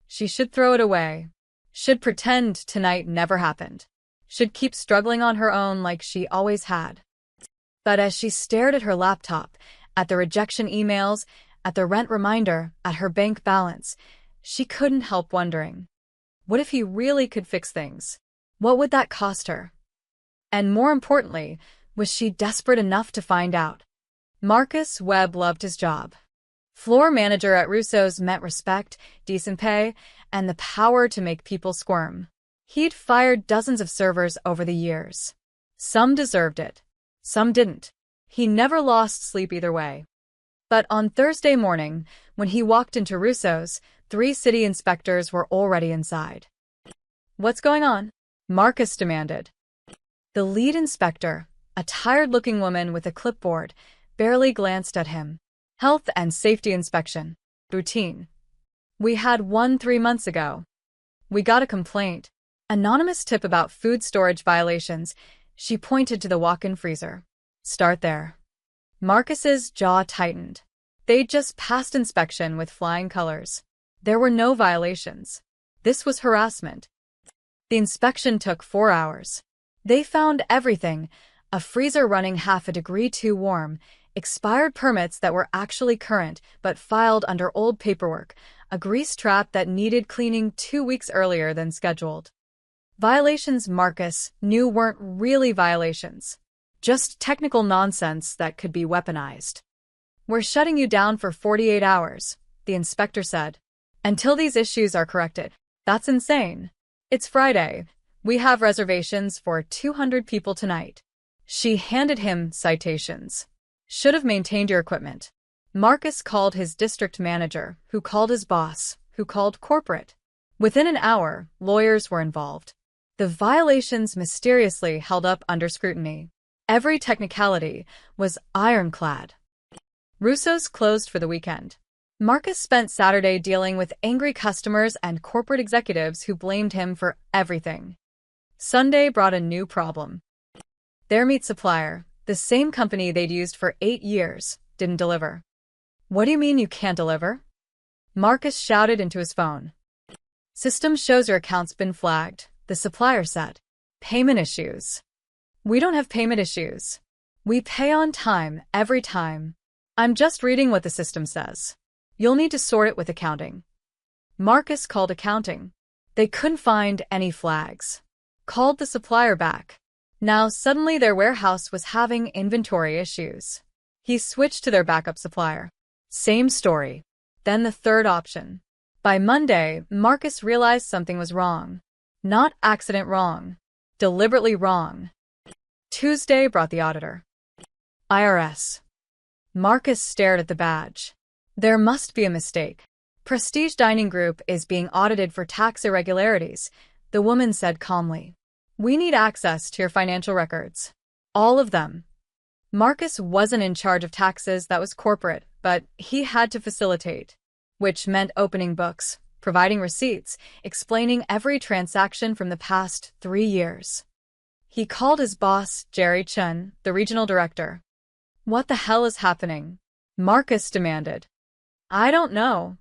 She should throw it away. Should pretend tonight never happened. Should keep struggling on her own like she always had. But as she stared at her laptop, at the rejection emails, at the rent reminder, at her bank balance, she couldn't help wondering. What if he really could fix things? What would that cost her? And more importantly, was she desperate enough to find out? Marcus Webb loved his job. Floor manager at Russo's meant respect, decent pay, and the power to make people squirm. He'd fired dozens of servers over the years. Some deserved it. Some didn't. He never lost sleep either way. But on Thursday morning, when he walked into Russo's, 3 city inspectors were already inside. "What's going on?" Marcus demanded. The lead inspector, a tired-looking woman with a clipboard, barely glanced at him. "Health and safety inspection. Routine. We had one 3 months ago. We got a complaint. Anonymous tip about food storage violations." She pointed to the walk-in freezer. "Start there." Marcus's jaw tightened. They'd just passed inspection with flying colors. There were no violations. This was harassment. The inspection took 4 hours. They found everything: a freezer running half a degree too warm, expired permits that were actually current but filed under old paperwork, a grease trap that needed cleaning 2 weeks earlier than scheduled. Violations Marcus knew weren't really violations, just technical nonsense that could be weaponized. "We're shutting you down for 48 hours, the inspector said, "until these issues are corrected." "That's insane. It's Friday. We have reservations for 200 people tonight." She handed him citations. "Should have maintained your equipment." Marcus called his district manager, who called his boss, who called corporate. Within an hour, lawyers were involved. The violations mysteriously held up under scrutiny. Every technicality was ironclad. Russo's closed for the weekend. Marcus spent Saturday dealing with angry customers and corporate executives who blamed him for everything. Sunday brought a new problem. Their meat supplier, the same company they'd used for 8 years, didn't deliver. "What do you mean you can't deliver?" Marcus shouted into his phone. "System shows your account's been flagged," the supplier said. "Payment issues." "We don't have payment issues. We pay on time, every time." "I'm just reading what the system says. You'll need to sort it with accounting." Marcus called accounting. They couldn't find any flags. Called the supplier back. Now suddenly their warehouse was having inventory issues. He switched to their backup supplier. Same story. Then the third option. By Monday, Marcus realized something was wrong. Not accident wrong. Deliberately wrong. Tuesday brought the auditor. IRS. Marcus stared at the badge. There must be a mistake. Prestige Dining Group is being audited for tax irregularities, the woman said calmly. "We need access to your financial records. All of them." Marcus wasn't in charge of taxes, that was corporate, but he had to facilitate, which meant opening books, providing receipts, explaining every transaction from the past 3 years. He called his boss, Jerry Chun, the regional director. "What the hell is happening?" Marcus demanded. "I don't know."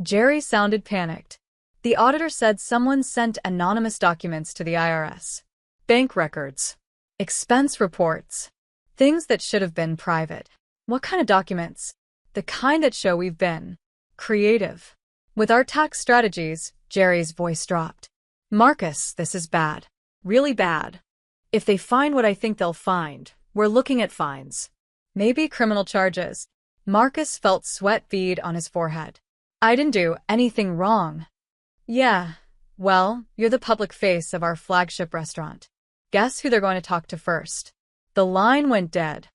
Jerry sounded panicked. The auditor said someone sent anonymous documents to the IRS. Bank records. Expense reports. Things that should have been private. What kind of documents? The kind that show we've been creative. With our tax strategies, Jerry's voice dropped. Marcus, this is bad. Really bad. If they find what I think they'll find, we're looking at fines. Maybe criminal charges. Marcus felt sweat bead on his forehead. I didn't do anything wrong. Yeah, well, you're the public face of our flagship restaurant. Guess who they're going to talk to first? The line went dead.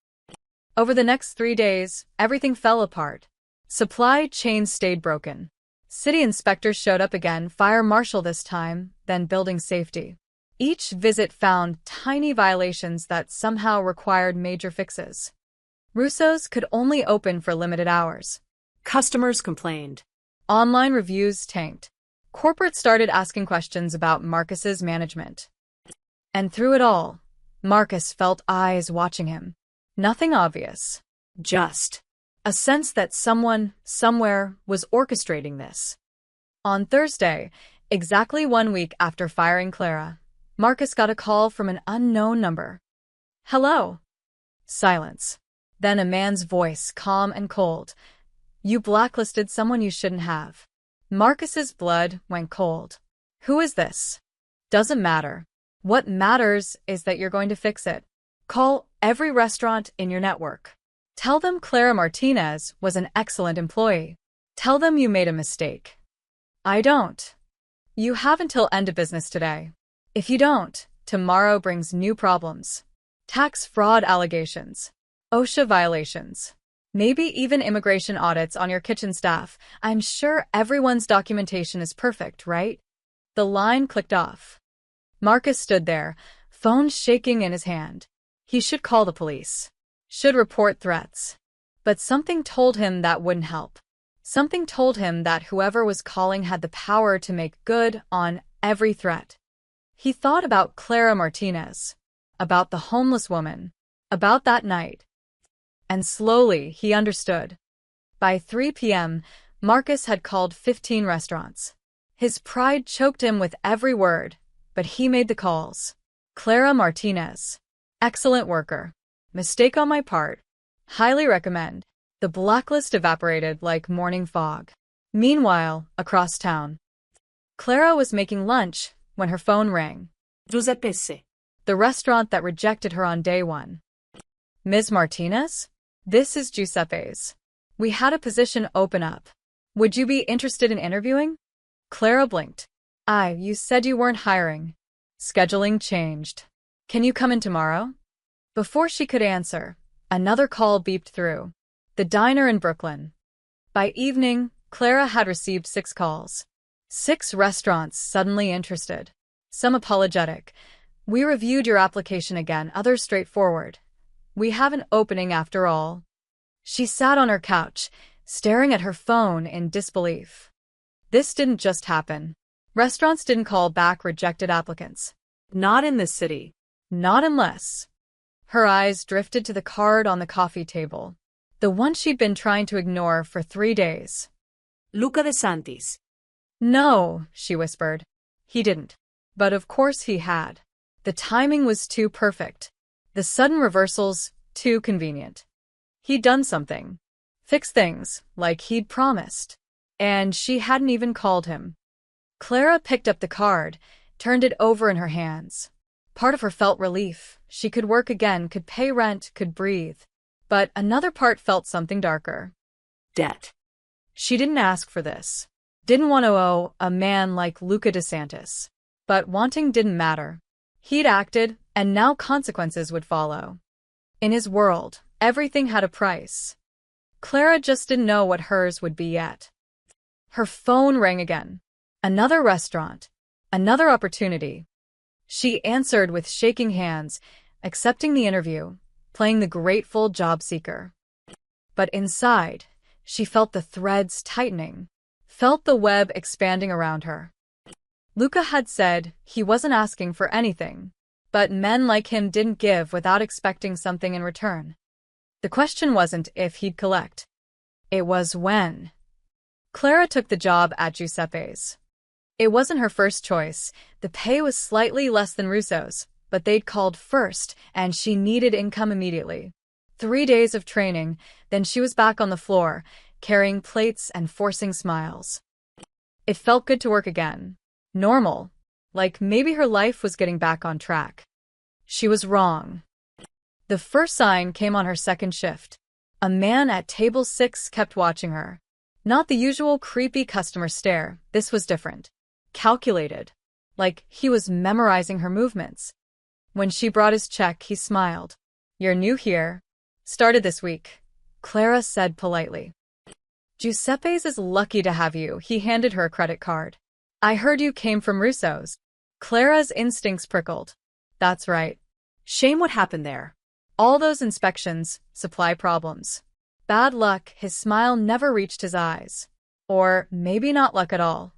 Over the next 3 days, everything fell apart. Supply chains stayed broken. City inspectors showed up again, fire marshal this time, then building safety. Each visit found tiny violations that somehow required major fixes. Russo's could only open for limited hours. Customers complained. Online reviews tanked. Corporate started asking questions about Marcus's management. And through it all, Marcus felt eyes watching him. Nothing obvious. Just a sense that someone, somewhere, was orchestrating this. On Thursday, exactly 1 week after firing Clara, Marcus got a call from an unknown number. Hello. Silence. Then a man's voice, calm and cold. You blacklisted someone you shouldn't have. Marcus's blood went cold. Who is this? Doesn't matter. What matters is that you're going to fix it. Call every restaurant in your network. Tell them Clara Martinez was an excellent employee. Tell them you made a mistake. I don't. You have until end of business today. If you don't, tomorrow brings new problems. Tax fraud allegations. OSHA violations. Maybe even immigration audits on your kitchen staff. I'm sure everyone's documentation is perfect, right? The line clicked off. Marcus stood there, phone shaking in his hand. He should call the police. Should report threats. But something told him that wouldn't help. Something told him that whoever was calling had the power to make good on every threat. He thought about Clara Martinez, about the homeless woman, about that night. And slowly, he understood. By 3 p.m., Marcus had called 15 restaurants. His pride choked him with every word, but he made the calls. Clara Martinez. Excellent worker. Mistake on my part. Highly recommend. The blacklist evaporated like morning fog. Meanwhile, across town, Clara was making lunch when her phone rang. Giuseppe's. The restaurant that rejected her on day 1. Ms. Martinez? This is Giuseppe's. We had a position open up. Would you be interested in interviewing? Clara blinked. You said you weren't hiring. Scheduling changed. Can you come in tomorrow? Before she could answer, another call beeped through. The diner in Brooklyn. By evening, Clara had received 6 calls. 6 restaurants suddenly interested. Some apologetic. We reviewed your application again, others straightforward. We have an opening after all. She sat on her couch, staring at her phone in disbelief. This didn't just happen. Restaurants didn't call back rejected applicants. Not in this city. Not unless. Her eyes drifted to the card on the coffee table. The one she'd been trying to ignore for 3 days. Luca De Santis. No, she whispered. He didn't. But of course he had. The timing was too perfect. The sudden reversals, too convenient. He'd done something. Fixed things, like he'd promised. And she hadn't even called him. Clara picked up the card, turned it over in her hands. Part of her felt relief. She could work again, could pay rent, could breathe. But another part felt something darker. Debt. She didn't ask for this. Didn't want to owe a man like Luca De Santis. But wanting didn't matter. He'd acted, and now consequences would follow. In his world, everything had a price. Clara just didn't know what hers would be yet. Her phone rang again. Another restaurant. Another opportunity. She answered with shaking hands, accepting the interview, playing the grateful job seeker. But inside, she felt the threads tightening, felt the web expanding around her. Luca had said he wasn't asking for anything, but men like him didn't give without expecting something in return. The question wasn't if he'd collect. It was when. Clara took the job at Giuseppe's. It wasn't her first choice. The pay was slightly less than Russo's, but they'd called first, and she needed income immediately. 3 days of training, then she was back on the floor, carrying plates and forcing smiles. It felt good to work again. Normal. Like maybe her life was getting back on track. She was wrong. The first sign came on her second shift. A man at table 6 kept watching her. Not the usual creepy customer stare, this was different. Calculated. Like he was memorizing her movements. When she brought his check, he smiled. "You're new here. Started this week," Clara said politely. "Giuseppe's is lucky to have you," he handed her a credit card. "I heard you came from Russo's." Clara's instincts prickled. "That's right." Shame what happened there. All those inspections, supply problems. Bad luck, his smile never reached his eyes. Or maybe not luck at all.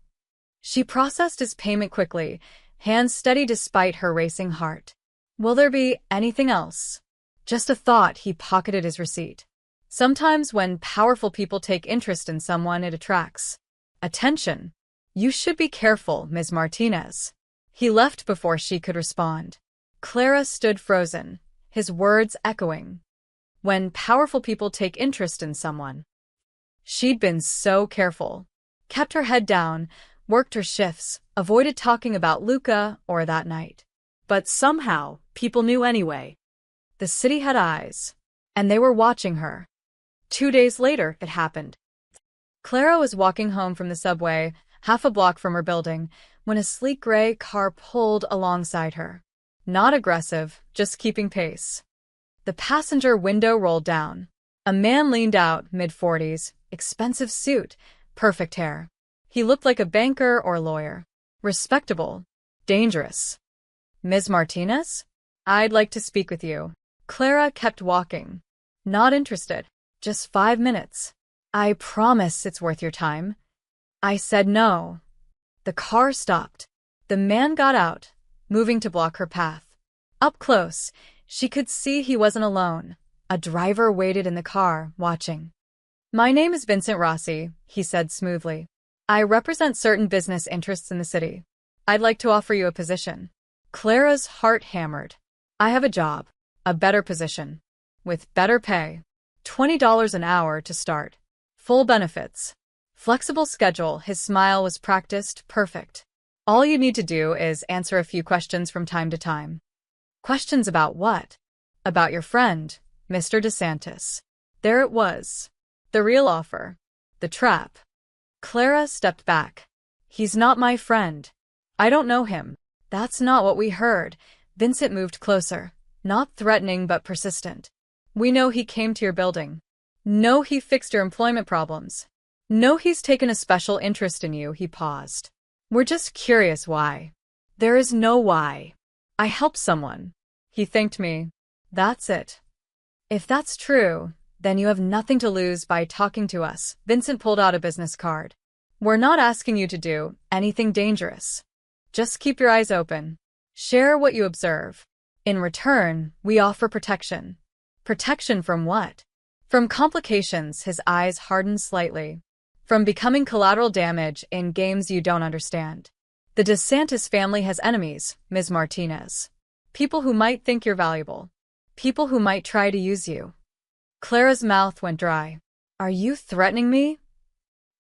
She processed his payment quickly, hands steady despite her racing heart. Will there be anything else? Just a thought, he pocketed his receipt. Sometimes when powerful people take interest in someone, it attracts attention. "You should be careful, Ms. Martinez." He left before she could respond. Clara stood frozen, his words echoing. When powerful people take interest in someone. She'd been so careful. Kept her head down, worked her shifts, avoided talking about Luca or that night. But somehow, people knew anyway. The city had eyes, and they were watching her. 2 days later, it happened. Clara was walking home from the subway, half a block from her building, when a sleek gray car pulled alongside her. Not aggressive, just keeping pace. The passenger window rolled down. A man leaned out, mid-40s, expensive suit, perfect hair. He looked like a banker or lawyer. Respectable. Dangerous. "Ms. Martinez? I'd like to speak with you." Clara kept walking. "Not interested. Just 5 minutes. I promise it's worth your time." I said no. The car stopped. The man got out, moving to block her path. Up close, she could see he wasn't alone. A driver waited in the car, watching. "My name is Vincent Rossi," he said smoothly. "I represent certain business interests in the city. I'd like to offer you a position." Clara's heart hammered. "I have a job. A better position. With better pay. $20 an hour to start. Full benefits. Flexible schedule." His smile was practiced, perfect. "All you need to do is answer a few questions from time to time." Questions about what? About your friend, Mr. DeSantis. There it was. The real offer. The trap. Clara stepped back. "He's not my friend. I don't know him." "That's not what we heard." Vincent moved closer. Not threatening but persistent. "We know he came to your building. Know he fixed your employment problems. Know he's taken a special interest in you." He paused. "We're just curious why." "There is no why. I helped someone. He thanked me. That's it." "If that's true, then you have nothing to lose by talking to us." Vincent pulled out a business card. "We're not asking you to do anything dangerous. Just keep your eyes open. Share what you observe. In return, we offer protection." "Protection from what?" "From complications." His eyes hardened slightly. "From becoming collateral damage in games you don't understand. The DeSantis family has enemies, Ms. Martinez. People who might think you're valuable. People who might try to use you." Clara's mouth went dry. "Are you threatening me?"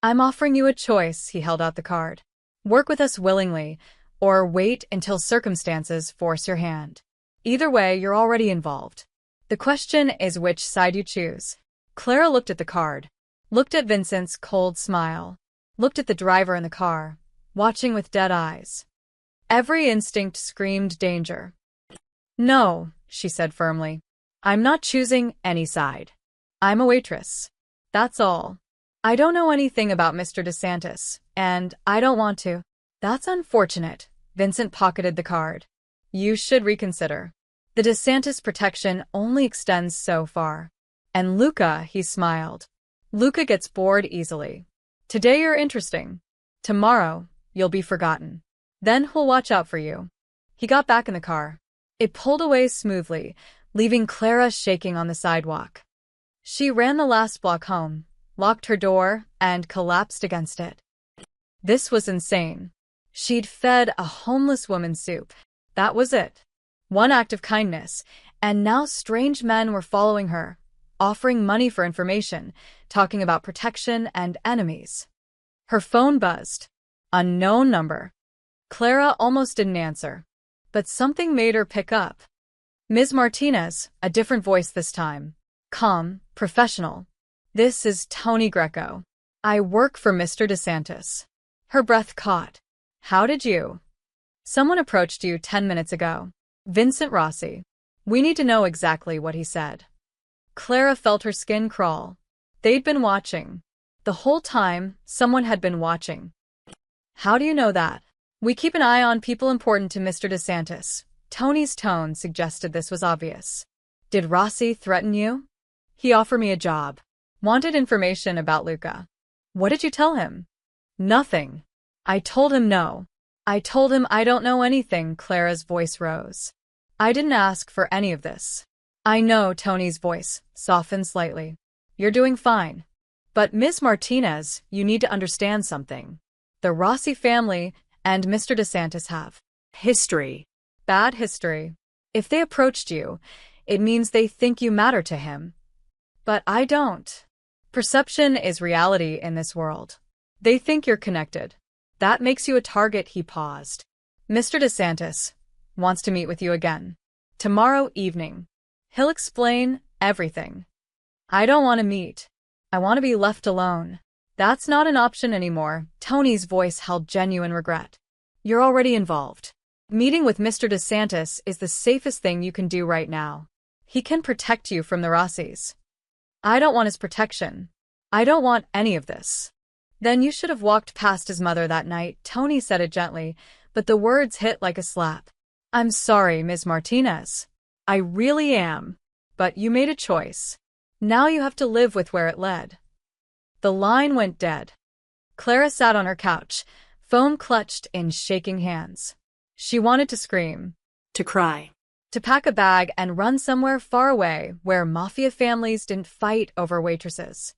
"I'm offering you a choice." He held out the card. "Work with us willingly, or wait until circumstances force your hand. Either way, you're already involved. The question is which side you choose." Clara looked at the card, looked at Vincent's cold smile, looked at the driver in the car, watching with dead eyes. Every instinct screamed danger. "No," she said firmly. "I'm not choosing any side. I'm a waitress. That's all. I don't know anything about Mr. DeSantis, and I don't want to." "That's unfortunate." Vincent pocketed the card. "You should reconsider. The DeSantis protection only extends so far. And Luca," he smiled. "Luca gets bored easily. Today you're interesting. Tomorrow, you'll be forgotten. Then he'll watch out for you." He got back in the car. It pulled away smoothly, leaving Clara shaking on the sidewalk. She ran the last block home, locked her door, and collapsed against it. This was insane. She'd fed a homeless woman soup. That was it. One act of kindness, and now strange men were following her, offering money for information, talking about protection and enemies. Her phone buzzed. Unknown number. Clara almost didn't answer, but something made her pick up. Ms. Martinez, a different voice this time. Calm, professional. This is Tony Greco. I work for Mr. DeSantis. Her breath caught. How did you? Someone approached you 10 minutes ago. Vincent Rossi. We need to know exactly what he said. Clara felt her skin crawl. They'd been watching. The whole time, someone had been watching. How do you know that? We keep an eye on people important to Mr. DeSantis. Tony's tone suggested this was obvious. Did Rossi threaten you? He offered me a job. Wanted information about Luca. What did you tell him? Nothing. I told him no. I told him I don't know anything. Clara's voice rose. I didn't ask for any of this. I know. Tony's voice softened slightly. You're doing fine. But Ms. Martinez, you need to understand something. The Rossi family and Mr. DeSantis have history. Bad history. If they approached you, it means they think you matter to him. But I don't. Perception is reality in this world. They think you're connected. That makes you a target. He paused. Mr. DeSantis wants to meet with you again. Tomorrow evening. He'll explain everything. I don't want to meet. I want to be left alone. That's not an option anymore. Tony's voice held genuine regret. You're already involved. Meeting with Mr. DeSantis is the safest thing you can do right now. He can protect you from the Rossis. I don't want his protection. I don't want any of this. Then you should have walked past his mother that night. Tony said it gently, but the words hit like a slap. I'm sorry, Ms. Martinez. I really am. But you made a choice. Now you have to live with where it led. The line went dead. Clara sat on her couch, phone clutched in shaking hands. She wanted to scream, To cry. to pack a bag and run somewhere far away where Mafia families didn't fight over waitresses.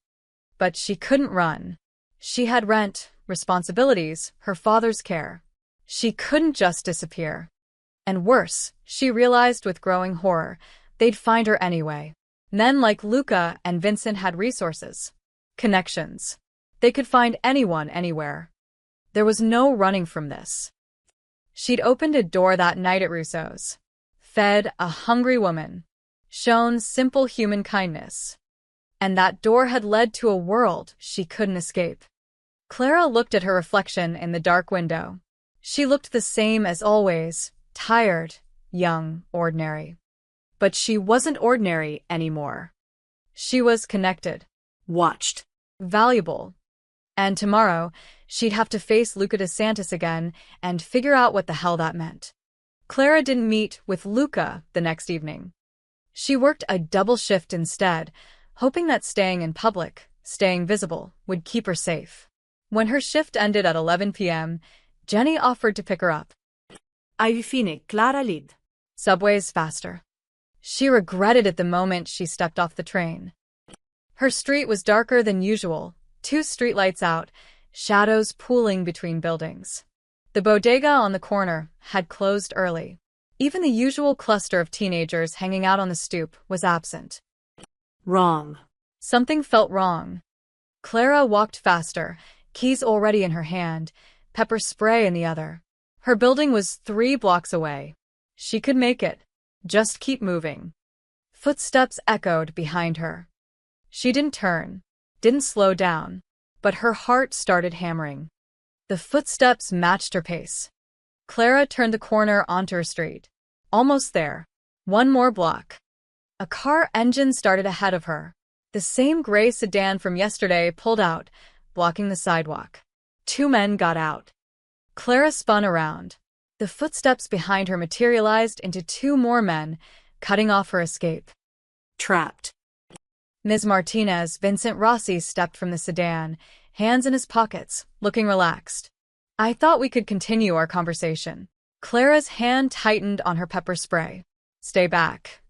But she couldn't run. She had rent, responsibilities, her father's care. She couldn't just disappear. And worse, she realized with growing horror, they'd find her anyway. Men like Luca and Vincent had resources. Connections. They could find anyone anywhere. There was no running from this. She'd opened a door that night at Russo's. Fed a hungry woman. Shown simple human kindness. And that door had led to a world she couldn't escape. Clara looked at her reflection in the dark window. She looked the same as always, tired, young, ordinary. But she wasn't ordinary anymore. She was connected. Watched. Valuable. And tomorrow, she'd have to face Luca DeSantis again and figure out what the hell that meant. Clara didn't meet with Luca the next evening. She worked a double shift instead, hoping that staying in public, staying visible, would keep her safe. When her shift ended at 11 p.m., Jenny offered to pick her up. Hai fine, Clara lid. Subways faster. She regretted it the moment she stepped off the train. Her street was darker than usual, 2 streetlights out, shadows pooling between buildings. The bodega on the corner had closed early. Even the usual cluster of teenagers hanging out on the stoop was absent. Wrong. Something felt wrong. Clara walked faster, keys already in her hand, pepper spray in the other. Her building was 3 blocks away. She could make it. Just keep moving. Footsteps echoed behind her. She didn't turn, didn't slow down, but her heart started hammering. The footsteps matched her pace. Clara turned the corner onto her street. Almost there. 1 more block. A car engine started ahead of her. The same gray sedan from yesterday pulled out, blocking the sidewalk. 2 men got out. Clara spun around. The footsteps behind her materialized into 2 more men, cutting off her escape. Trapped. Ms. Martinez, Vincent Rossi stepped from the sedan, hands in his pockets, looking relaxed. I thought we could continue our conversation. Clara's hand tightened on her pepper spray. Stay back.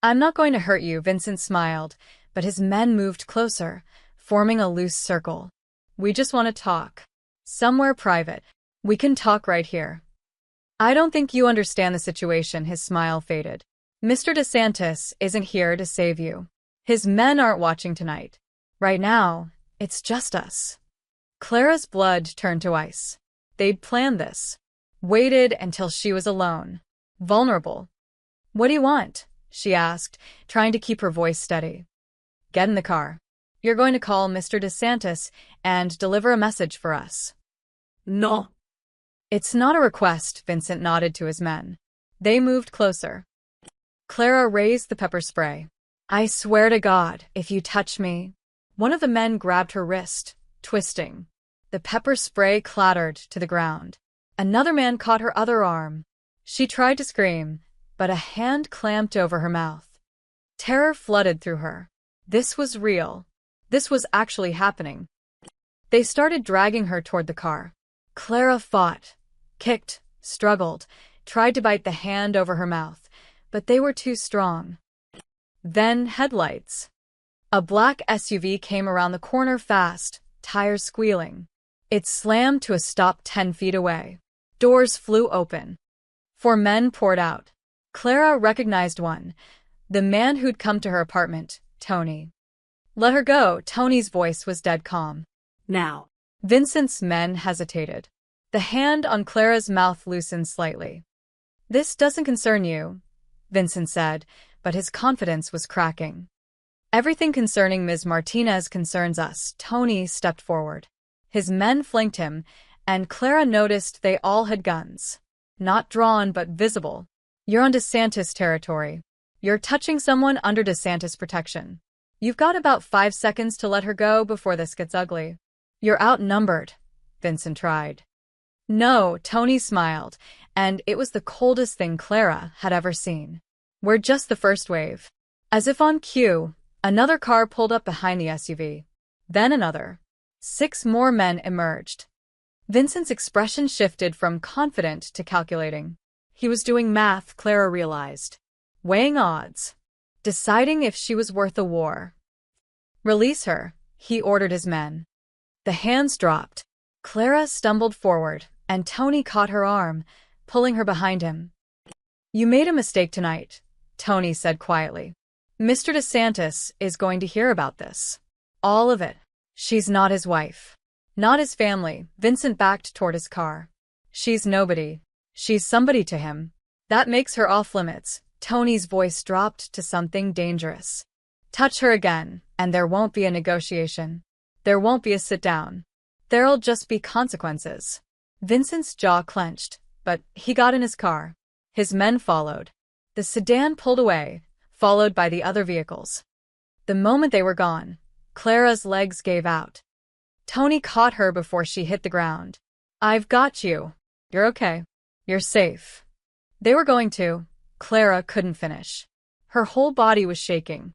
I'm not going to hurt you, Vincent smiled, but his men moved closer, forming a loose circle. We just want to talk. Somewhere private. We can talk right here. I don't think you understand the situation. His smile faded. Mr. DeSantis isn't here to save you. His men aren't watching tonight. Right now, it's just us. Clara's blood turned to ice. They'd planned this. Waited until she was alone. Vulnerable. What do you want? She asked, trying to keep her voice steady. Get in the car. You're going to call Mr. DeSantis and deliver a message for us. No. It's not a request, Vincent nodded to his men. They moved closer. Clara raised the pepper spray. I swear to God, if you touch me. One of the men grabbed her wrist, twisting. The pepper spray clattered to the ground. Another man caught her other arm. She tried to scream, but a hand clamped over her mouth. Terror flooded through her. This was real. This was actually happening. They started dragging her toward the car. Clara fought, kicked, struggled, tried to bite the hand over her mouth, but they were too strong. Then headlights. A black SUV came around the corner fast, tires squealing. It slammed to a stop 10 feet away. Doors flew open. 4 men poured out. Clara recognized one, the man who'd come to her apartment, Tony. Let her go. Tony's voice was dead calm. Now. Vincent's men hesitated. The hand on Clara's mouth loosened slightly. This doesn't concern you, Vincent said, but his confidence was cracking. Everything concerning Ms. Martinez concerns us. Tony stepped forward. His men flanked him, and Clara noticed they all had guns. Not drawn, but visible. You're on DeSantis territory. You're touching someone under DeSantis protection. You've got about 5 seconds to let her go before this gets ugly. You're outnumbered, Vincent tried. No, Tony smiled, and it was the coldest thing Clara had ever seen. We're just the first wave. As if on cue, another car pulled up behind the SUV. Then another. 6 more men emerged. Vincent's expression shifted from confident to calculating. He was doing math, Clara realized. Weighing odds. Deciding if she was worth a war. Release her, he ordered his men. The hands dropped. Clara stumbled forward, and Tony caught her arm, pulling her behind him. You made a mistake tonight, Tony said quietly. Mr. DeSantis is going to hear about this. All of it. She's not his wife. Not his family. Vincent backed toward his car. She's nobody. She's somebody to him. That makes her off limits. Tony's voice dropped to something dangerous. Touch her again, and there won't be a negotiation. There won't be a sit-down. There'll just be consequences. Vincent's jaw clenched, but he got in his car. His men followed. The sedan pulled away, followed by the other vehicles. The moment they were gone, Clara's legs gave out. Tony caught her before she hit the ground. I've got you. You're okay. You're safe. They were going to. Clara couldn't finish. Her whole body was shaking.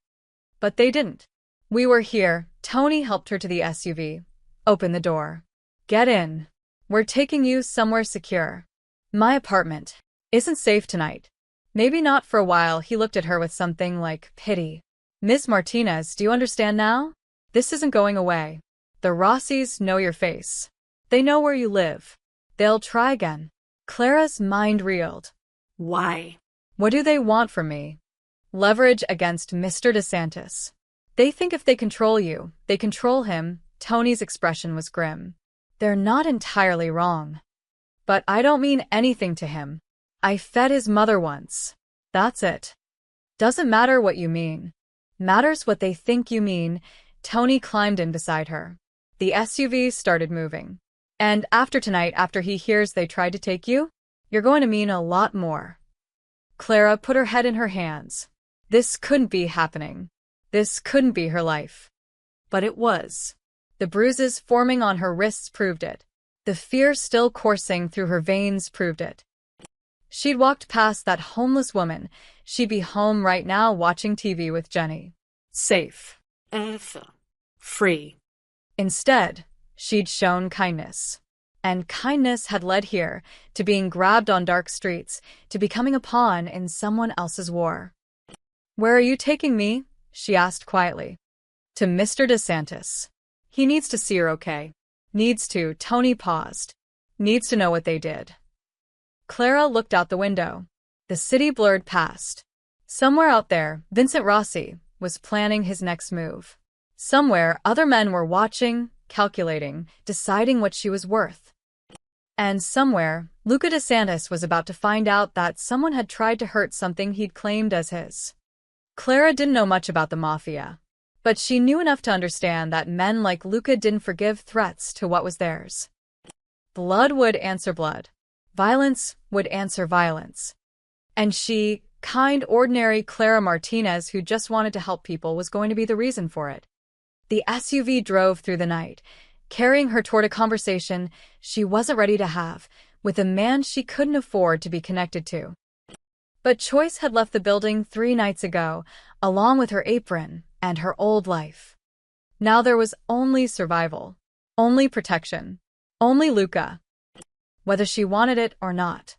But they didn't. We were here. Tony helped her to the SUV. Open the door. Get in. We're taking you somewhere secure. My apartment isn't safe tonight. Maybe not for a while. He looked at her with something like pity. Ms. Martinez, do you understand now? This isn't going away. The Rossis know your face. They know where you live. They'll try again. Clara's mind reeled. Why? What do they want from me? Leverage against Mr. DeSantis. They think if they control you, they control him. Tony's expression was grim. They're not entirely wrong. But I don't mean anything to him. I fed his mother once. That's it. Doesn't matter what you mean. Matters what they think you mean. Tony climbed in beside her. The SUV started moving. And after tonight, after he hears they tried to take you, you're going to mean a lot more. Clara put her head in her hands. This couldn't be happening. This couldn't be her life. But it was. The bruises forming on her wrists proved it. The fear still coursing through her veins proved it. She'd walked past that homeless woman. She'd be home right now watching TV with Jenny. Safe. Free. Instead, she'd shown kindness. And kindness had led here, to being grabbed on dark streets, to becoming a pawn in someone else's war. Where are you taking me? She asked quietly. To Mr. DeSantis. He needs to see her okay. Needs to. Tony paused. Needs to know what they did. Clara looked out the window. The city blurred past. Somewhere out there, Vincent Rossi was planning his next move. Somewhere, other men were watching, calculating, deciding what she was worth. And somewhere, Luca DeSantis was about to find out that someone had tried to hurt something he'd claimed as his. Clara didn't know much about the Mafia, but she knew enough to understand that men like Luca didn't forgive threats to what was theirs. Blood would answer blood. Violence would answer violence. And she, kind, ordinary Clara Martinez who just wanted to help people, was going to be the reason for it. The SUV drove through the night, carrying her toward a conversation she wasn't ready to have, with a man she couldn't afford to be connected to. But Choice had left the building 3 nights ago, along with her apron and her old life. Now there was only survival, only protection, only Luca, whether she wanted it or not.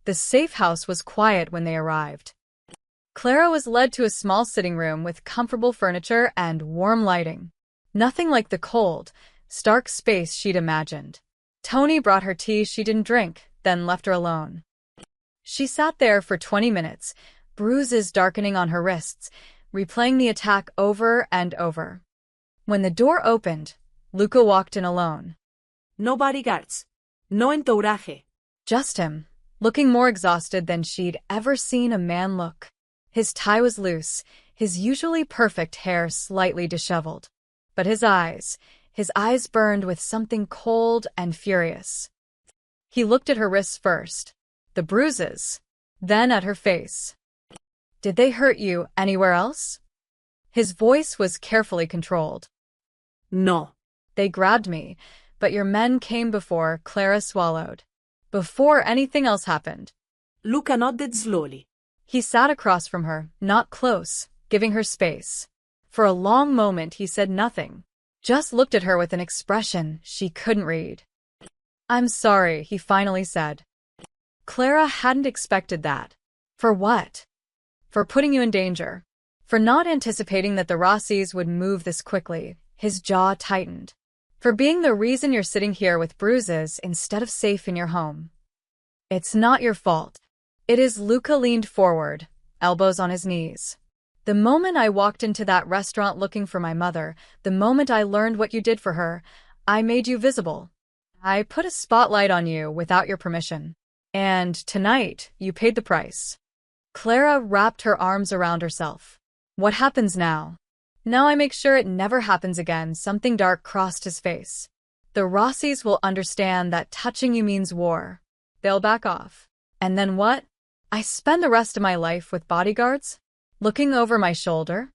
The safe house was quiet when they arrived. Clara was led to a small sitting room with comfortable furniture and warm lighting. Nothing like the cold, stark space she'd imagined. Tony brought her tea she didn't drink, then left her alone. She sat there for 20 minutes, bruises darkening on her wrists, replaying the attack over and over. When the door opened, Luca walked in alone. No bodyguards. No entourage. Just him, looking more exhausted than she'd ever seen a man look. His tie was loose, his usually perfect hair slightly disheveled. But his eyes burned with something cold and furious. He looked at her wrists first, the bruises, then at her face. Did they hurt you anywhere else? His voice was carefully controlled. No. They grabbed me, but your men came before. Clara swallowed. Before anything else happened. Luca nodded slowly. He sat across from her, not close, giving her space. For a long moment he said nothing, just looked at her with an expression she couldn't read. I'm sorry, he finally said. Clara hadn't expected that. For what? For putting you in danger. For not anticipating that the Rossis would move this quickly. His jaw tightened. For being the reason you're sitting here with bruises instead of safe in your home. It's not your fault. It is. Luca leaned forward, elbows on his knees. The moment I walked into that restaurant looking for my mother, the moment I learned what you did for her, I made you visible. I put a spotlight on you without your permission. And tonight, you paid the price. Clara wrapped her arms around herself. What happens now? Now I make sure it never happens again. Something dark crossed his face. The Rossis will understand that touching you means war. They'll back off. And then what? I spend the rest of my life with bodyguards? Looking over my shoulder?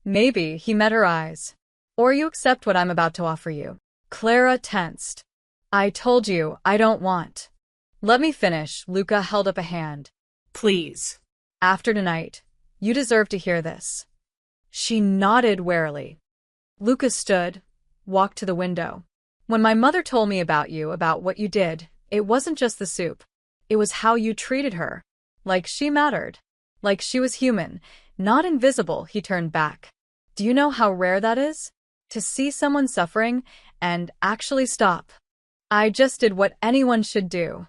Maybe, he met her eyes. Or you accept what I'm about to offer you. Clara tensed. I told you, I don't want. Let me finish. Luca held up a hand. Please. After tonight, you deserve to hear this. She nodded warily. Luca stood, walked to the window. When my mother told me about you, about what you did, it wasn't just the soup. It was how you treated her. Like she mattered. Like she was human, not invisible. He turned back. Do you know how rare that is? To see someone suffering and actually stop. I just did what anyone should do.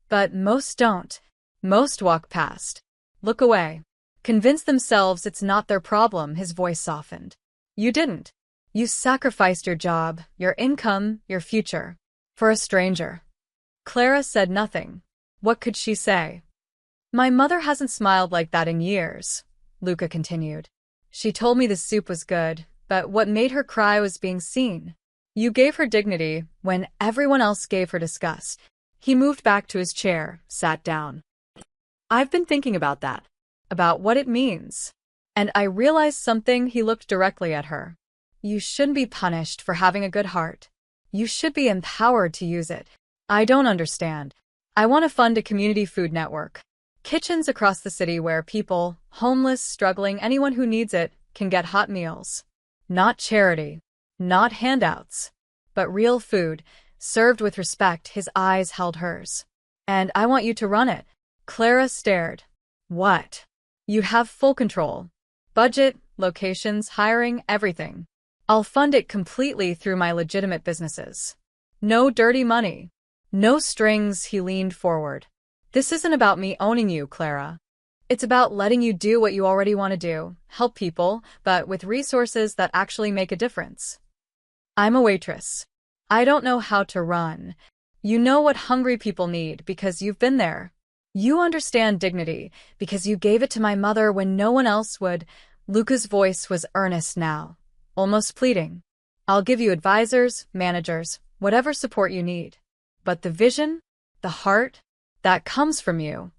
But most don't. Most walk past. Look away. Convince themselves it's not their problem. His voice softened. You didn't. You sacrificed your job, your income, your future. For a stranger. Clara said nothing. What could she say? My mother hasn't smiled like that in years, Luca continued. She told me the soup was good, but what made her cry was being seen. You gave her dignity when everyone else gave her disgust. He moved back to his chair, sat down. I've been thinking about that. About what it means. And I realized something. He looked directly at her. You shouldn't be punished for having a good heart. You should be empowered to use it. I don't understand. I want to fund a community food network. Kitchens across the city where people, homeless, struggling, anyone who needs it, can get hot meals. Not charity. Not handouts. But real food, served with respect. His eyes held hers. And I want you to run it. Clara stared. What? You have full control. Budget, locations, hiring, everything. I'll fund it completely through my legitimate businesses. No dirty money. No strings. He leaned forward. This isn't about me owning you, Clara. It's about letting you do what you already want to do, help people, but with resources that actually make a difference. I'm a waitress. I don't know how to run. You know what hungry people need because you've been there. You understand dignity because you gave it to my mother when no one else would. Luca's voice was earnest now, almost pleading. I'll give you advisors, managers, whatever support you need. But the vision, the heart, that comes from you.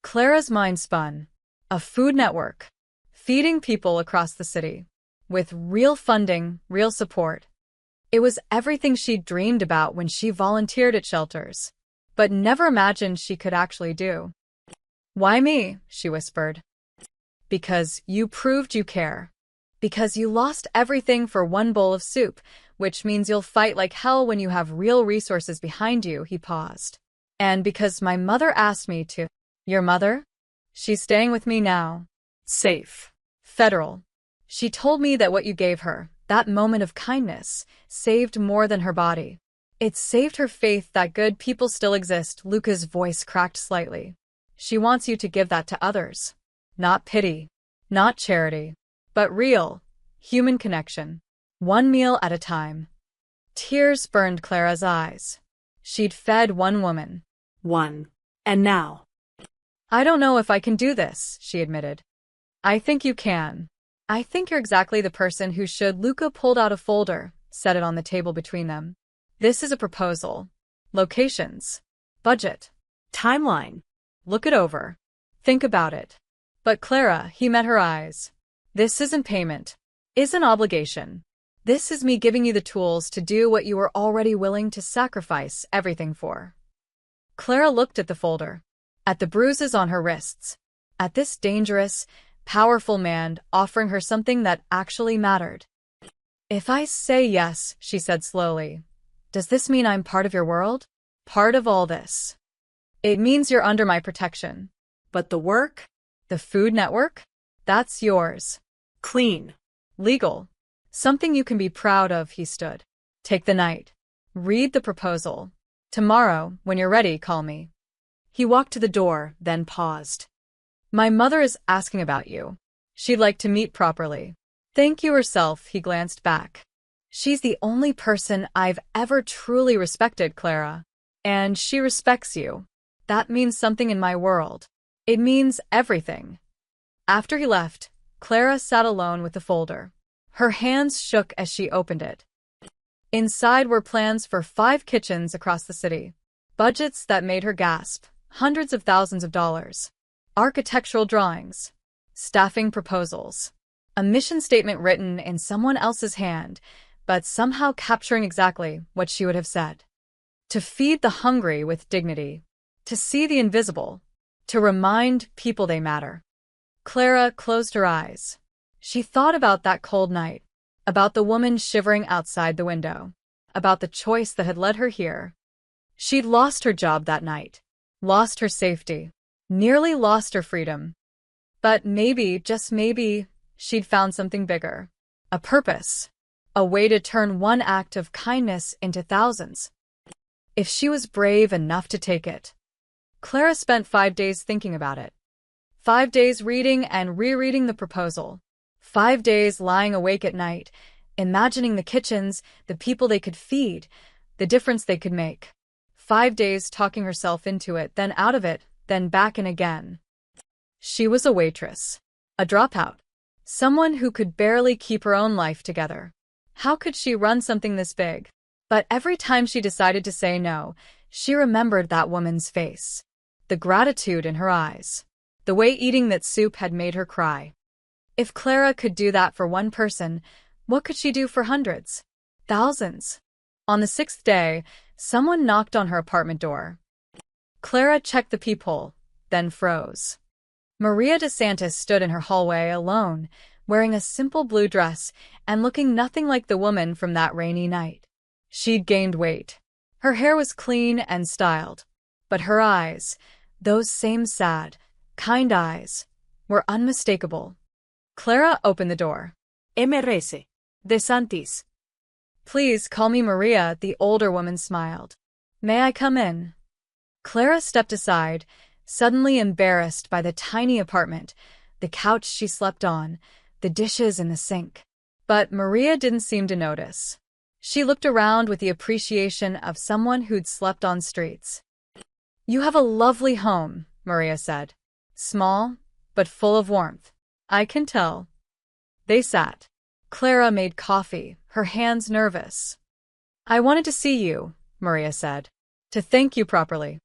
Clara's mind spun. A food network, feeding people across the city, with real funding, real support. It was everything she'd dreamed about when she volunteered at shelters, but never imagined she could actually do. Why me? She whispered. Because you proved you care. Because you lost everything for one bowl of soup, which means you'll fight like hell when you have real resources behind you, he paused. And because my mother asked me to. Your mother? She's staying with me now. Safe. Federal. She told me that what you gave her, that moment of kindness, saved more than her body. It saved her faith that good people still exist. Luca's voice cracked slightly. She wants you to give that to others. Not pity. Not charity. But real, human connection. One meal at a time. Tears burned Clara's eyes. She'd fed one woman. One. And now? I don't know if I can do this, she admitted. I think you can. I think you're exactly the person who should. Luca pulled out a folder, set it on the table between them. This is a proposal. Locations. Budget. Timeline. Look it over. Think about it. But Clara, he met her eyes. This isn't payment. Isn't obligation. This is me giving you the tools to do what you were already willing to sacrifice everything for. Clara looked at the folder. At the bruises on her wrists. At this dangerous, powerful man offering her something that actually mattered. If I say yes, she said slowly, does this mean I'm part of your world? Part of all this? It means you're under my protection. But the work? The food network? That's yours. Clean. Legal. Something you can be proud of, he stood. Take the night. Read the proposal. Tomorrow, when you're ready, call me. He walked to the door, then paused. My mother is asking about you. She'd like to meet properly. Thank you herself, he glanced back. She's the only person I've ever truly respected, Clara. And she respects you. That means something in my world. It means everything. After he left, Clara sat alone with the folder. Her hands shook as she opened it. Inside were plans for 5 kitchens across the city. Budgets that made her gasp. Hundreds of thousands of dollars. Architectural drawings. Staffing proposals. A mission statement written in someone else's hand, but somehow capturing exactly what she would have said. To feed the hungry with dignity. To see the invisible. To remind people they matter. Clara closed her eyes. She thought about that cold night. About the woman shivering outside the window. About the choice that had led her here. She'd lost her job that night. Lost her safety. Nearly lost her freedom. But maybe, just maybe, she'd found something bigger. A purpose. A way to turn one act of kindness into thousands. If she was brave enough to take it. Clara spent 5 days thinking about it. 5 days reading and rereading the proposal. 5 days lying awake at night, imagining the kitchens, the people they could feed, the difference they could make. 5 days talking herself into it, then out of it, then back in again. She was a waitress. A dropout. Someone who could barely keep her own life together. How could she run something this big? But every time she decided to say no, she remembered that woman's face. The gratitude in her eyes. The way eating that soup had made her cry. If Clara could do that for one person, what could she do for hundreds? Thousands? On the 6th day, someone knocked on her apartment door. Clara checked the peephole, then froze. Maria DeSantis stood in her hallway alone, wearing a simple blue dress and looking nothing like the woman from that rainy night. She'd gained weight. Her hair was clean and styled. But her eyes, those same sad, kind eyes, were unmistakable. Clara opened the door. MRS. DeSantis. Please call me Maria, the older woman smiled. May I come in? Clara stepped aside, suddenly embarrassed by the tiny apartment, the couch she slept on, the dishes in the sink. But Maria didn't seem to notice. She looked around with the appreciation of someone who'd slept on streets. "You have a lovely home," Maria said. "Small, but full of warmth." "I can tell." They sat. Clara made coffee, her hands nervous. "I wanted to see you," Maria said. "To thank you properly."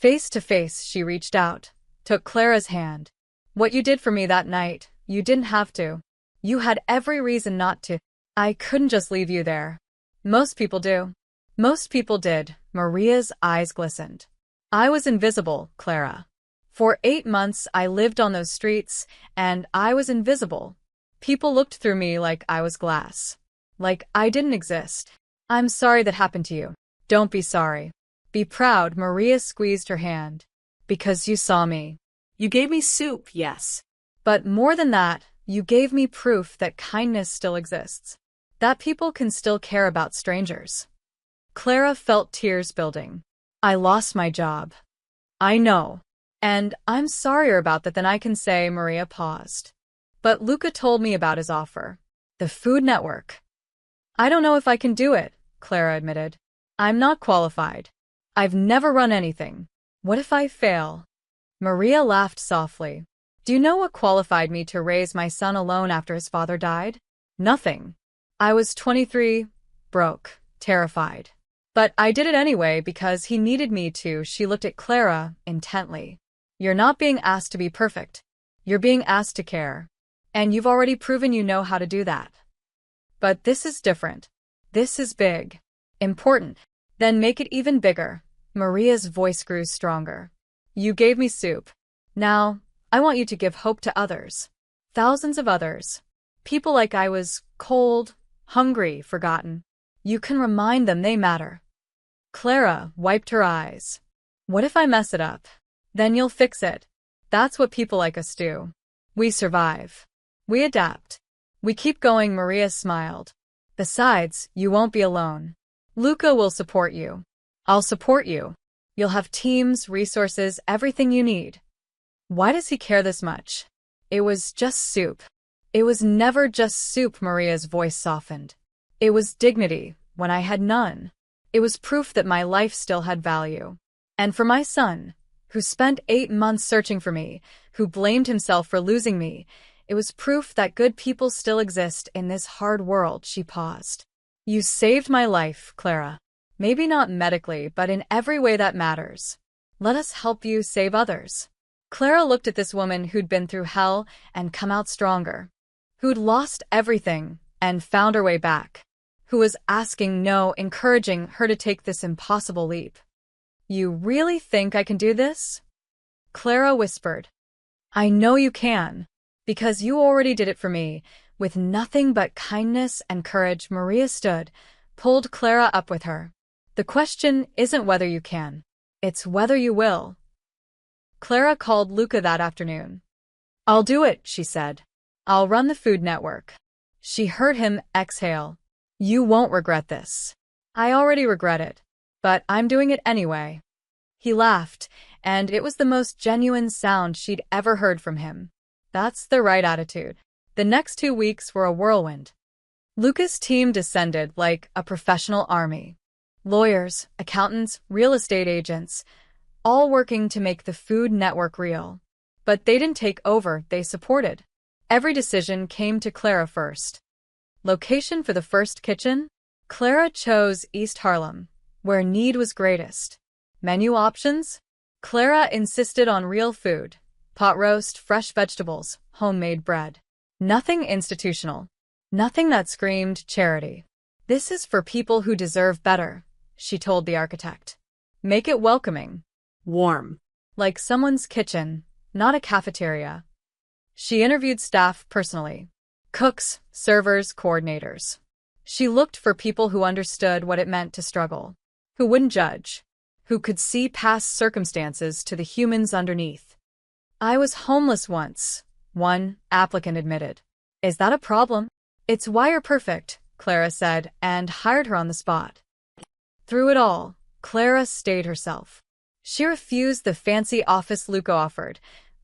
Face to face, she reached out, took Clara's hand. "What you did for me that night, you didn't have to. You had every reason not to. I couldn't just leave you there. Most people do." Most people did. Maria's eyes glistened. "I was invisible, Clara. For 8 months I lived on those streets, and I was invisible. People looked through me like I was glass. Like I didn't exist. I'm sorry that happened to you." "Don't be sorry. Be proud." Maria squeezed her hand. "Because you saw me. You gave me soup, yes. But more than that, you gave me proof that kindness still exists. That people can still care about strangers." Clara felt tears building. "I lost my job." "I know. And I'm sorrier about that than I can say." Maria paused. "But Luca told me about his offer. The Food Network." "I don't know if I can do it," Clara admitted. "I'm not qualified. I've never run anything. What if I fail?" Maria laughed softly. "Do you know what qualified me to raise my son alone after his father died? Nothing. I was 23, broke, terrified. But I did it anyway because he needed me to." She looked at Clara intently. "You're not being asked to be perfect. You're being asked to care. And you've already proven you know how to do that. But this is different. This is big. Important. Then make it even bigger." Maria's voice grew stronger. "You gave me soup. Now, I want you to give hope to others. Thousands of others. People like I was, cold, hungry, forgotten. You can remind them they matter." Clara wiped her eyes. "What if I mess it up? Then you'll fix it. That's what people like us do. We survive. We adapt. We keep going." Maria smiled. "Besides, you won't be alone. Luca will support you. I'll support you. You'll have teams, resources, everything you need." "Why does he care this much?" "It was just soup." "It was never just soup." Maria's voice softened. "It was dignity when I had none. It was proof that my life still had value. And for my son, who spent 8 months searching for me, who blamed himself for losing me, it was proof that good people still exist in this hard world." She paused. "You saved my life, Clara. Maybe not medically, but in every way that matters. Let us help you save others." Clara looked at this woman who'd been through hell and come out stronger, who'd lost everything and found her way back, who was asking no, encouraging her to take this impossible leap. "You really think I can do this?" Clara whispered. "I know you can, because you already did it for me, with nothing but kindness and courage." Maria stood, pulled Clara up with her. "The question isn't whether you can, it's whether you will." Clara called Luca that afternoon. "I'll do it," she said. "I'll run the Food Network." She heard him exhale. "You won't regret this." "I already regret it. But I'm doing it anyway." He laughed, and it was the most genuine sound she'd ever heard from him. That's the right attitude. The next 2 weeks were a whirlwind. Luca's team descended like a professional army. Lawyers, accountants, real estate agents, all working to make the Food Network real. But they didn't take over, they supported. Every decision came to Clara first. Location for the first kitchen? Clara chose East Harlem, where need was greatest. Menu options? Clara insisted on real food, pot roast, fresh vegetables, homemade bread. Nothing institutional. Nothing that screamed charity. "This is for people who deserve better," she told the architect. "Make it welcoming. Warm. Like someone's kitchen, not a cafeteria." She interviewed staff personally. Cooks, servers, coordinators. She looked for people who understood what it meant to struggle, who wouldn't judge, who could see past circumstances to the humans underneath. "I was homeless once," one applicant admitted. "Is that a problem?" "It's why you're perfect," Clara said, and hired her on the spot. Through it all, Clara stayed herself. She refused the fancy office Luca offered,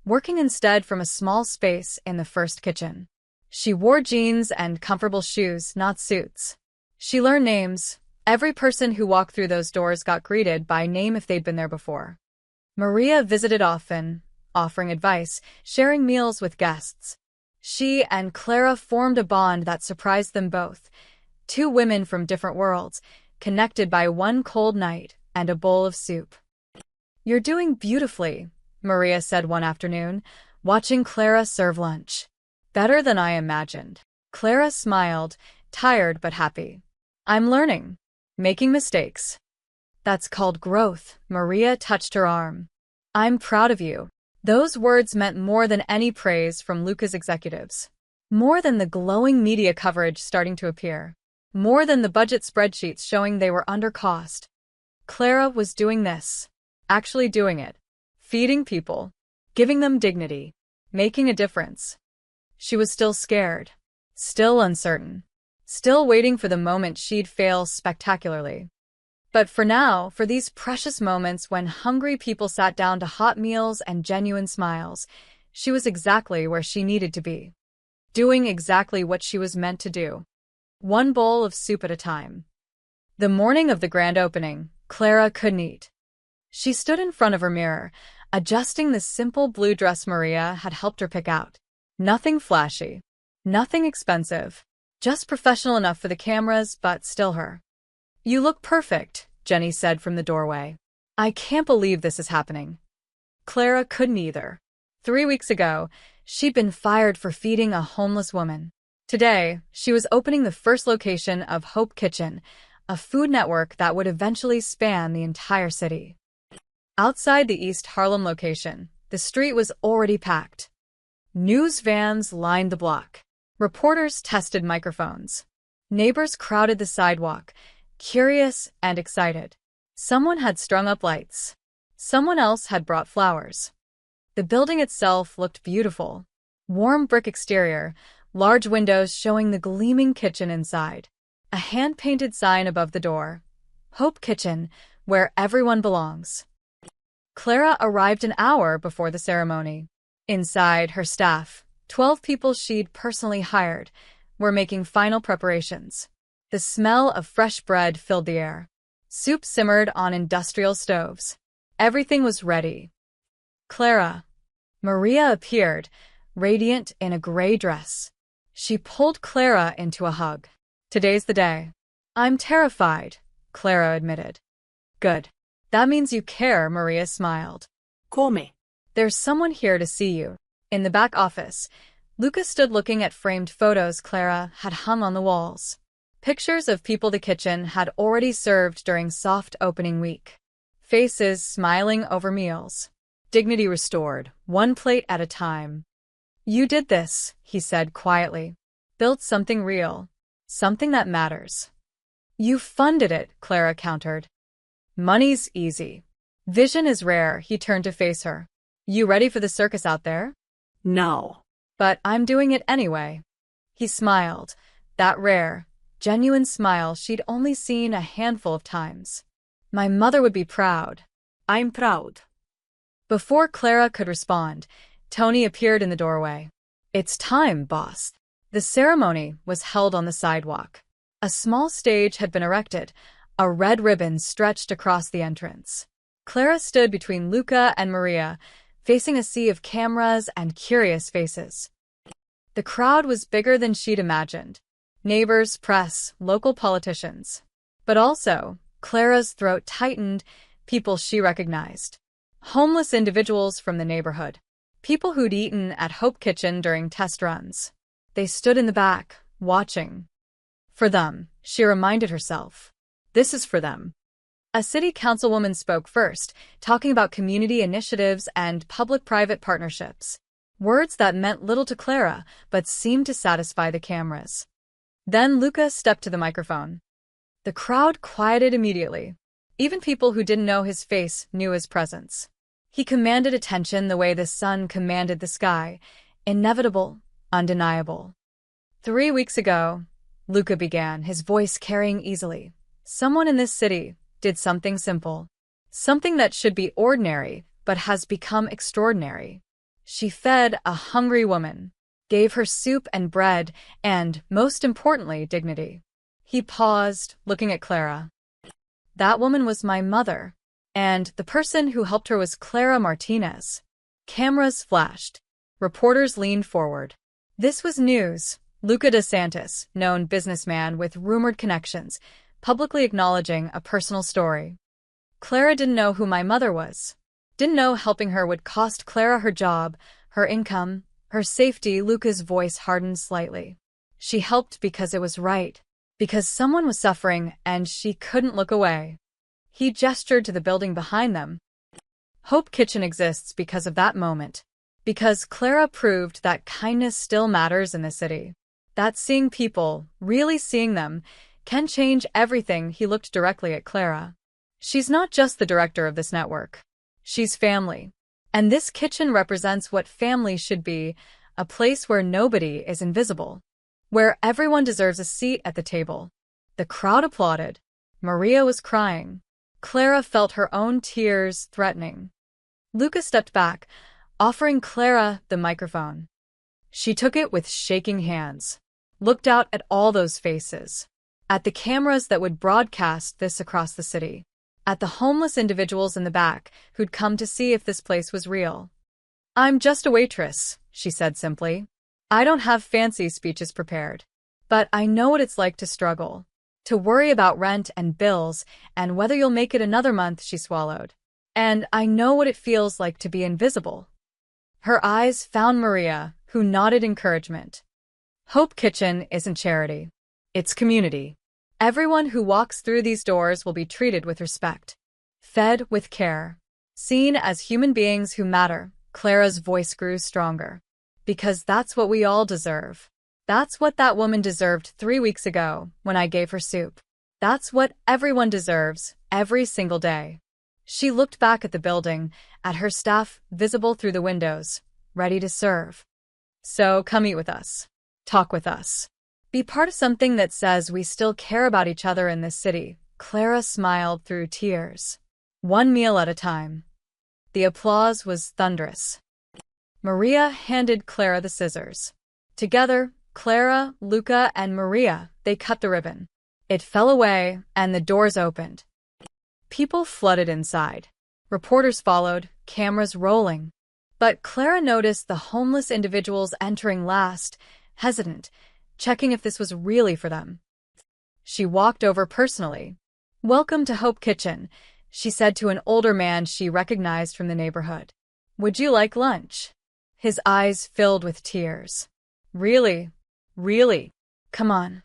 working instead from a small space in the first kitchen. She wore jeans and comfortable shoes, not suits. She learned names. Every person who walked through those doors got greeted by name if they'd been there before. Maria visited often, offering advice, sharing meals with guests. She and Clara formed a bond that surprised them both. Two women from different worlds, connected by one cold night and a bowl of soup. "You're doing beautifully," Maria said one afternoon, watching Clara serve lunch. "Better than I imagined." Clara smiled, tired but happy. "I'm learning. Making mistakes. That's called growth." Maria touched her arm. "I'm proud of you." Those words meant more than any praise from Luca's executives. More than the glowing media coverage starting to appear. More than the budget spreadsheets showing they were under cost. Clara was doing this. Actually doing it. Feeding people. Giving them dignity. Making a difference. She was still scared. Still uncertain. Still waiting for the moment she'd fail spectacularly. But for now, for these precious moments when hungry people sat down to hot meals and genuine smiles, she was exactly where she needed to be. Doing exactly what she was meant to do. One bowl of soup at a time. The morning of the grand opening, Clara couldn't eat. She stood in front of her mirror, adjusting the simple blue dress Maria had helped her pick out. Nothing flashy. Nothing expensive. Just professional enough for the cameras, but still her. "You look perfect," Jenny said from the doorway. "I can't believe this is happening." Clara couldn't either. 3 weeks ago, she'd been fired for feeding a homeless woman. Today, she was opening the first location of Hope Kitchen, a food network that would eventually span the entire city. Outside the East Harlem location, the street was already packed. News vans lined the block. Reporters tested microphones. Neighbors crowded the sidewalk, curious and excited. Someone had strung up lights. Someone else had brought flowers. The building itself looked beautiful. Warm brick exterior, large windows showing the gleaming kitchen inside. A hand-painted sign above the door. Hope Kitchen, where everyone belongs. Clara arrived an hour before the ceremony. Inside, her staff, 12 people she'd personally hired, were making final preparations. The smell of fresh bread filled the air. Soup simmered on industrial stoves. Everything was ready. "Clara." Maria appeared, radiant in a gray dress. She pulled Clara into a hug. "Today's the day." "I'm terrified," Clara admitted. "Good. That means you care," Maria smiled. Come. "There's someone here to see you." In the back office, Luca stood looking at framed photos Clara had hung on the walls. Pictures of people the kitchen had already served during soft opening week. Faces smiling over meals. Dignity restored, one plate at a time. "You did this," he said quietly. "Built something real. Something that matters." "You funded it," Clara countered. "Money's easy. Vision is rare." He turned to face her. "You ready for the circus out there?" No. "But I'm doing it anyway." He smiled, that rare, genuine smile she'd only seen a handful of times. "My mother would be proud." I'm proud. Before Clara could respond, Tony appeared in the doorway. "It's time, boss." The ceremony was held on the sidewalk. A small stage had been erected, a red ribbon stretched across the entrance. Clara stood between Luca and Maria, facing a sea of cameras and curious faces. The crowd was bigger than she'd imagined. Neighbors, press, local politicians. But also, Clara's throat tightened, people she recognized. Homeless individuals from the neighborhood. People who'd eaten at Hope Kitchen during test runs. They stood in the back, watching. For them, she reminded herself. This is for them. A city councilwoman spoke first, talking about community initiatives and public-private partnerships. Words that meant little to Clara, but seemed to satisfy the cameras. Then Luca stepped to the microphone. The crowd quieted immediately. Even people who didn't know his face knew his presence. He commanded attention the way the sun commanded the sky, inevitable, undeniable. 3 weeks ago, Luca began, his voice carrying easily. Someone in this city did something simple. Something that should be ordinary, but has become extraordinary. She fed a hungry woman, gave her soup and bread, and, most importantly, dignity. He paused, looking at Clara. That woman was my mother, and the person who helped her was Clara Martinez. Cameras flashed. Reporters leaned forward. This was news. Luca DeSantis, known businessman with rumored connections, publicly acknowledging a personal story. Clara didn't know who my mother was. Didn't know helping her would cost Clara her job, her income, her safety. Luca's voice hardened slightly. She helped because it was right. Because someone was suffering and she couldn't look away. He gestured to the building behind them. Hope Kitchen exists because of that moment. Because Clara proved that kindness still matters in the city. That seeing people, really seeing them, can change everything. He looked directly at Clara. She's not just the director of this network. She's family. And this kitchen represents what family should be, a place where nobody is invisible. Where everyone deserves a seat at the table. The crowd applauded. Maria was crying. Clara felt her own tears threatening. Luca stepped back, offering Clara the microphone. She took it with shaking hands, looked out at all those faces, at the cameras that would broadcast this across the city, at the homeless individuals in the back who'd come to see if this place was real. I'm just a waitress, she said simply. I don't have fancy speeches prepared. But I know what it's like to struggle. To worry about rent and bills, and whether you'll make it another month, she swallowed. And I know what it feels like to be invisible. Her eyes found Maria, who nodded encouragement. Hope Kitchen isn't charity. It's community. Everyone who walks through these doors will be treated with respect. Fed with care. Seen as human beings who matter. Clara's voice grew stronger. Because that's what we all deserve. That's what that woman deserved 3 weeks ago, when I gave her soup. That's what everyone deserves, every single day. She looked back at the building, at her staff visible through the windows, ready to serve. So come eat with us. Talk with us. Be part of something that says we still care about each other in this city. Clara smiled through tears. One meal at a time. The applause was thunderous. Maria handed Clara the scissors. Together, Clara, Luca, and Maria, they cut the ribbon. It fell away, and the doors opened. People flooded inside. Reporters followed, cameras rolling. But Clara noticed the homeless individuals entering last, hesitant, checking if this was really for them. She walked over personally. Welcome to Hope Kitchen, she said to an older man she recognized from the neighborhood. Would you like lunch? His eyes filled with tears. Really? Really? Come on.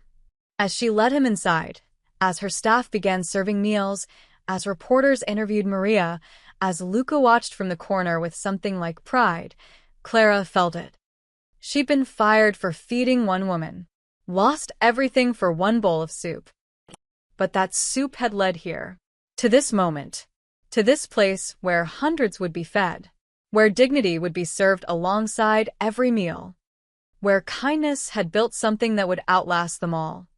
As she led him inside, as her staff began serving meals, as reporters interviewed Maria, as Luca watched from the corner with something like pride, Clara felt it. She'd been fired for feeding one woman, lost everything for one bowl of soup. But that soup had led here, to this moment, to this place where hundreds would be fed, where dignity would be served alongside every meal, where kindness had built something that would outlast them all.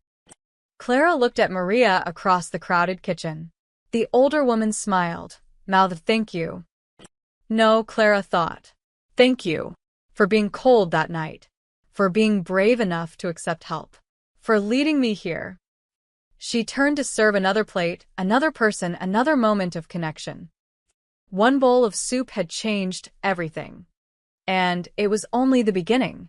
Clara looked at Maria across the crowded kitchen. The older woman smiled, mouthed thank you. No, Clara thought. Thank you. For being cold that night. For being brave enough to accept help. For leading me here. She turned to serve another plate, another person, another moment of connection. One bowl of soup had changed everything. And it was only the beginning.